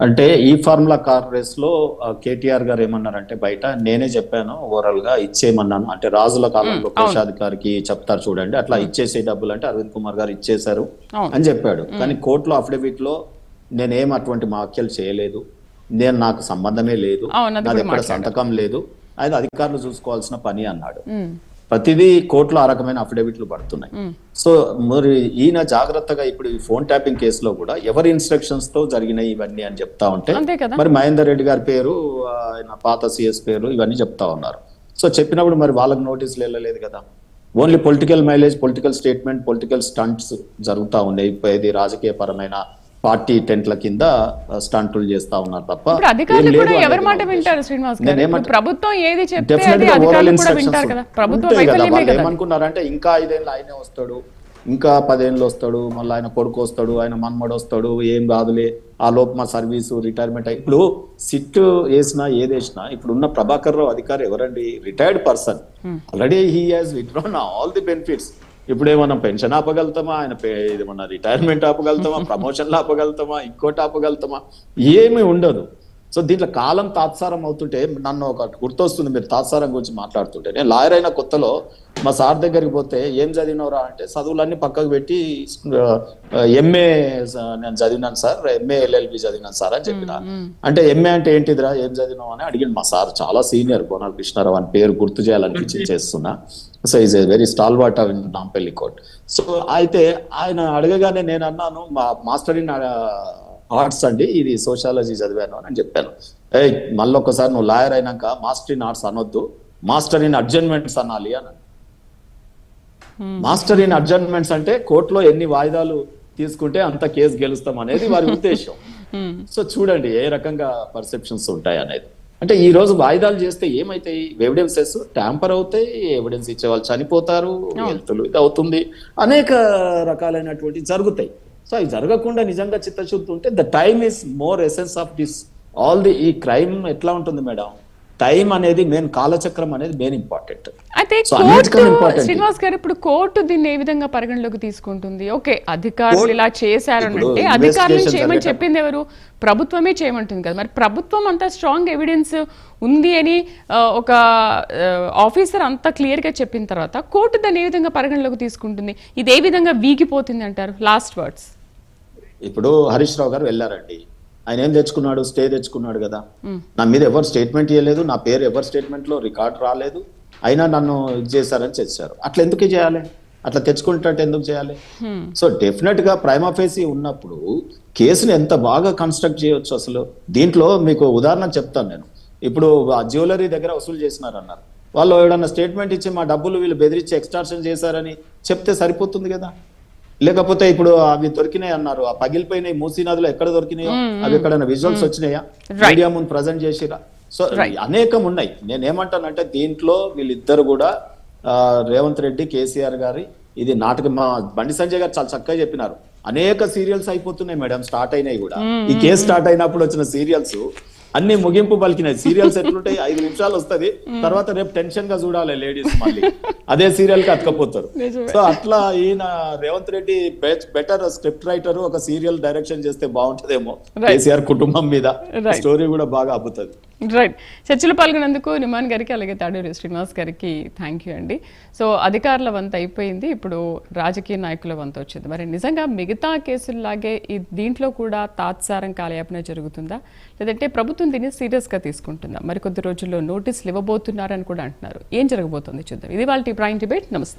అంటే ఈ ఫార్ములా కార్ రేస్ లో కేటీఆర్ గారు ఏమన్నారంటే, బయట నేనే చెప్పాను, ఓవరాల్ గా ఇచ్చేయమన్నాను. అంటే రాజుల కాలంలో కోశాధికారికి చెప్తారు చూడండి, అట్లా ఇచ్చేసే డబ్బులు అంటే అరవింద్ కుమార్ గారు ఇచ్చేశారు అని చెప్పాడు. కానీ కోర్టులో అఫిడవిట్ లో నేనేం అటువంటి వ్యాఖ్యలు చేయలేదు, నాకు సంబంధమే లేదు, నాది ఎక్కడ సంతకం లేదు, అది అధికారులు చూసుకోవాల్సిన పని అన్నాడు. ప్రతిదీ కోర్టులో ఆ రకమైన అఫిడవిట్లు పడుతున్నాయి. సో మరి ఈయన జాగ్రత్తగా ఇప్పుడు ఈ ఫోన్ ట్యాపింగ్ కేసులో కూడా ఎవరి ఇన్స్ట్రక్షన్స్ తో జరిగినాయి ఇవన్నీ అని చెప్తా ఉంటే, మరి మహేందర్ రెడ్డి గారి పేరు, ఆయన పాత సిఎస్ పేరు, ఇవన్నీ చెప్తా ఉన్నారు. సో చెప్పినప్పుడు మరి వాళ్ళకి నోటీసులు వెళ్ళలేదు కదా. Only political mileage, political statement, political stunts జరుగుతూ ఉన్నాయి. ఇది రాజకీయ పరమైన పార్టీ టెంట్ల కింద స్టంట్లు చేస్తా ఉన్నారు తప్ప ఏమనుకున్నారంటే, ఇంకా 5 ఏళ్ళు ఆయనే వస్తాడు, ఇంకా 10 ఏళ్ళు వస్తాడు, మళ్ళీ ఆయన కొడుకు వస్తాడు, ఆయన మన్మడు వస్తాడు, ఏం కాదులే, ఆ లోపు మా సర్వీసు రిటైర్మెంట్. ఇప్పుడు సిట్ వేసినా ఏదేసినా ఇప్పుడున్న ప్రభాకర్ రావు అధికారి ఎవరండి? Retired person. Already he has withdrawn all the benefits. ఇప్పుడు ఏమన్నా పెన్షన్ ఆపగలుగుతామా, ఆయన ఏమన్నా రిటైర్మెంట్ ఆపగలుగుతామా, ప్రమోషన్లు ఆపగలుగుతామా, ఇంకోటి ఆపగలుగుతామా? ఏమీ ఉండదు. సో దీంట్లో కాలం తాత్సారం అవుతుంటే నన్ను ఒక గుర్తొస్తుంది, మీరు తాత్సారం గురించి మాట్లాడుతుంటే. నేను లాయర్ అయిన కొత్తలో మా సార్ దగ్గరికి పోతే, ఏం చదివినవరా అంటే, చదువులన్నీ పక్కకు పెట్టి ఎంఏ నేను చదివినాను సార్, ఎంఏ ఎల్ఎల్బి చదివినాను సార్ అని చెప్పిన. అంటే ఎంఏ అంటే ఏంటిదిరా, ఏం చదివినావు అని అడిగింది మా సార్. చాలా సీనియర్, బోనాల్ కృష్ణారావు అని పేరు గుర్తు చేయాలనిపించి చేస్తున్నా. So is a very stalwart in Nampally court. So అయితే ఆయన అడగగానే నేను అన్నాను, మా మాస్టర్ ఇన్ ఆర్ట్స్ అండి, ఇది సోషాలజీ చదివాను అని చెప్పాను. మళ్ళీ ఒకసారి నువ్వు లాయర్ అయినాక మాస్టర్ ఇన్ ఆర్ట్స్ అనొద్దు, మాస్టర్ ఇన్ అడ్జర్న్మెంట్స్ అనాలి అని. మాస్టర్ ఇన్ అడ్జర్న్మెంట్స్ అంటే కోర్టులో ఎన్ని వాయిదాలు తీసుకుంటే అంత కేసు గెలుస్తాం అనేది వారి ఉద్దేశం. సో చూడండి ఏ రకంగా పర్సెప్షన్స్ ఉంటాయి అనేది. అంటే ఈ రోజు వాయిదాలు చేస్తే ఏమైతాయి, ఎవిడెన్సెస్ ట్యాంపర్ అవుతాయి, ఎవిడెన్స్ ఇచ్చే వాళ్ళు చనిపోతారు, హెల్త్లు ఇది అవుతుంది, అనేక రకాలైనటువంటి జరుగుతాయి. సో అవి జరగకుండా నిజంగా చిత్తశుద్ధి ఉంటే the time is more essence of this all the. ఈ క్రైమ్ ఎట్లా ఉంటుంది మేడం, టైం అనేది మెయిన్, కాలచక్రం అనేది మెయిన్ ఇంపార్టెంట్. అయితే శ్రీనివాస్ గారు ఇప్పుడు కోర్టు దీన్ని ఏ విధంగా పరిగణలోకి తీసుకుంటుంది? ఓకే, అధికారులు ఇలా చేశారనంటే అధికారులు చేయమని చెప్పింది ఎవరు? ప్రభుత్వమే చేయమంటుంది కదా. మరి ప్రభుత్వం అంత స్ట్రాంగ్ ఎవిడెన్స్ ఉంది అని ఒక ఆఫీసర్ అంత క్లియర్ గా చెప్పిన తర్వాత కోర్టు దాన్ని ఏ విధంగా పరిగణలోకి తీసుకుంటుంది? ఇది ఏ విధంగా వీగిపోతుంది అంటారు? Last words. ఇప్పుడు హరీష్ రావు గారు వెళ్ళారండి, ఆయన ఏం తెచ్చుకున్నాడు, స్టే తెచ్చుకున్నాడు కదా. నా మీద ఎవరు స్టేట్మెంట్ ఇవ్వలేదు, నా పేరు ఎవరు స్టేట్మెంట్ లో రికార్డ్ రాలేదు, అయినా నన్ను ఇది చేశారని చేశారు. అట్లా ఎందుకు చేయాలి, అట్లా తెచ్చుకుంటే ఎందుకు చేయాలి? సో డెఫినెట్ గా ప్రైమా ఫేసి ఉన్నప్పుడు కేసుని ఎంత బాగా కన్స్ట్రక్ట్ చేయొచ్చు అసలు. దీంట్లో మీకు ఉదాహరణ చెప్తాను నేను. ఇప్పుడు ఆ జ్యువెలరీ దగ్గర వసూలు చేసినారన్నారు, వాళ్ళు ఏదన్నా స్టేట్మెంట్ ఇచ్చి మా డబ్బులు వీళ్ళు బెదిరించి ఎక్స్టార్షన్ చేశారని చెప్తే సరిపోతుంది కదా. లేకపోతే ఇప్పుడు అవి దొరికినాయి అన్నారు, ఆ పగిలిపోయినాయి మూసీ నదిలో ఎక్కడ దొరికినాయో అవి ఎక్కడైనా విజువల్స్ వచ్చినాయా, మీడియా ముందు ప్రజెంట్ చేసిరా? సో అనేకం ఉన్నాయి. నేనేమంటానంటే దీంట్లో వీళ్ళిద్దరు కూడా రేవంత్ రెడ్డి, కేసీఆర్ గారి ఇది నాటకం. మా బండి సంజయ్ గారు చాలా చక్కగా చెప్పినారు, అనేక సీరియల్స్ అయిపోతున్నాయి మేడం, స్టార్ట్ అయినాయి కూడా. ఈ కేసు స్టార్ట్ అయినప్పుడు వచ్చిన సీరియల్స్ అన్ని ముగింపు పలికినాయి. సీరియల్స్ ఎట్లుంటాయి, 5 నిమిషాలు వస్తుంది, తర్వాత రేపు టెన్షన్ గా చూడాలి లేడీస్, మళ్ళీ అదే సీరియల్ కి అతకపోతారు. సో అట్లా ఈయన Revanth Reddy better script writer, ఒక సీరియల్ డైరెక్షన్ చేస్తే బాగుంటదేమో కేసీఆర్ కుటుంబం మీద, స్టోరీ కూడా బాగా అబ్బుతుంది. రైట్. చర్చలో పాల్గొన్నందుకు నిమాన్ గారికి అలాగే తాడూరి శ్రీనివాస్ గారికి థ్యాంక్ యూ అండి. సో అధికారుల వంత అయిపోయింది, ఇప్పుడు రాజకీయ నాయకుల వంత వచ్చింది. మరి నిజంగా మిగతా కేసుల్లాగే దీంట్లో కూడా తాత్సారం కాలయాపన జరుగుతుందా, లేదంటే ప్రభుత్వం దీన్ని సీరియస్గా తీసుకుంటుందా? మరి కొద్ది రోజుల్లో నోటీసులు ఇవ్వబోతున్నారని కూడా అంటున్నారు. ఏం జరగబోతుంది చూద్దాం. ఇది వాళ్ళ ప్రైమ్ డిబేట్. నమస్తే.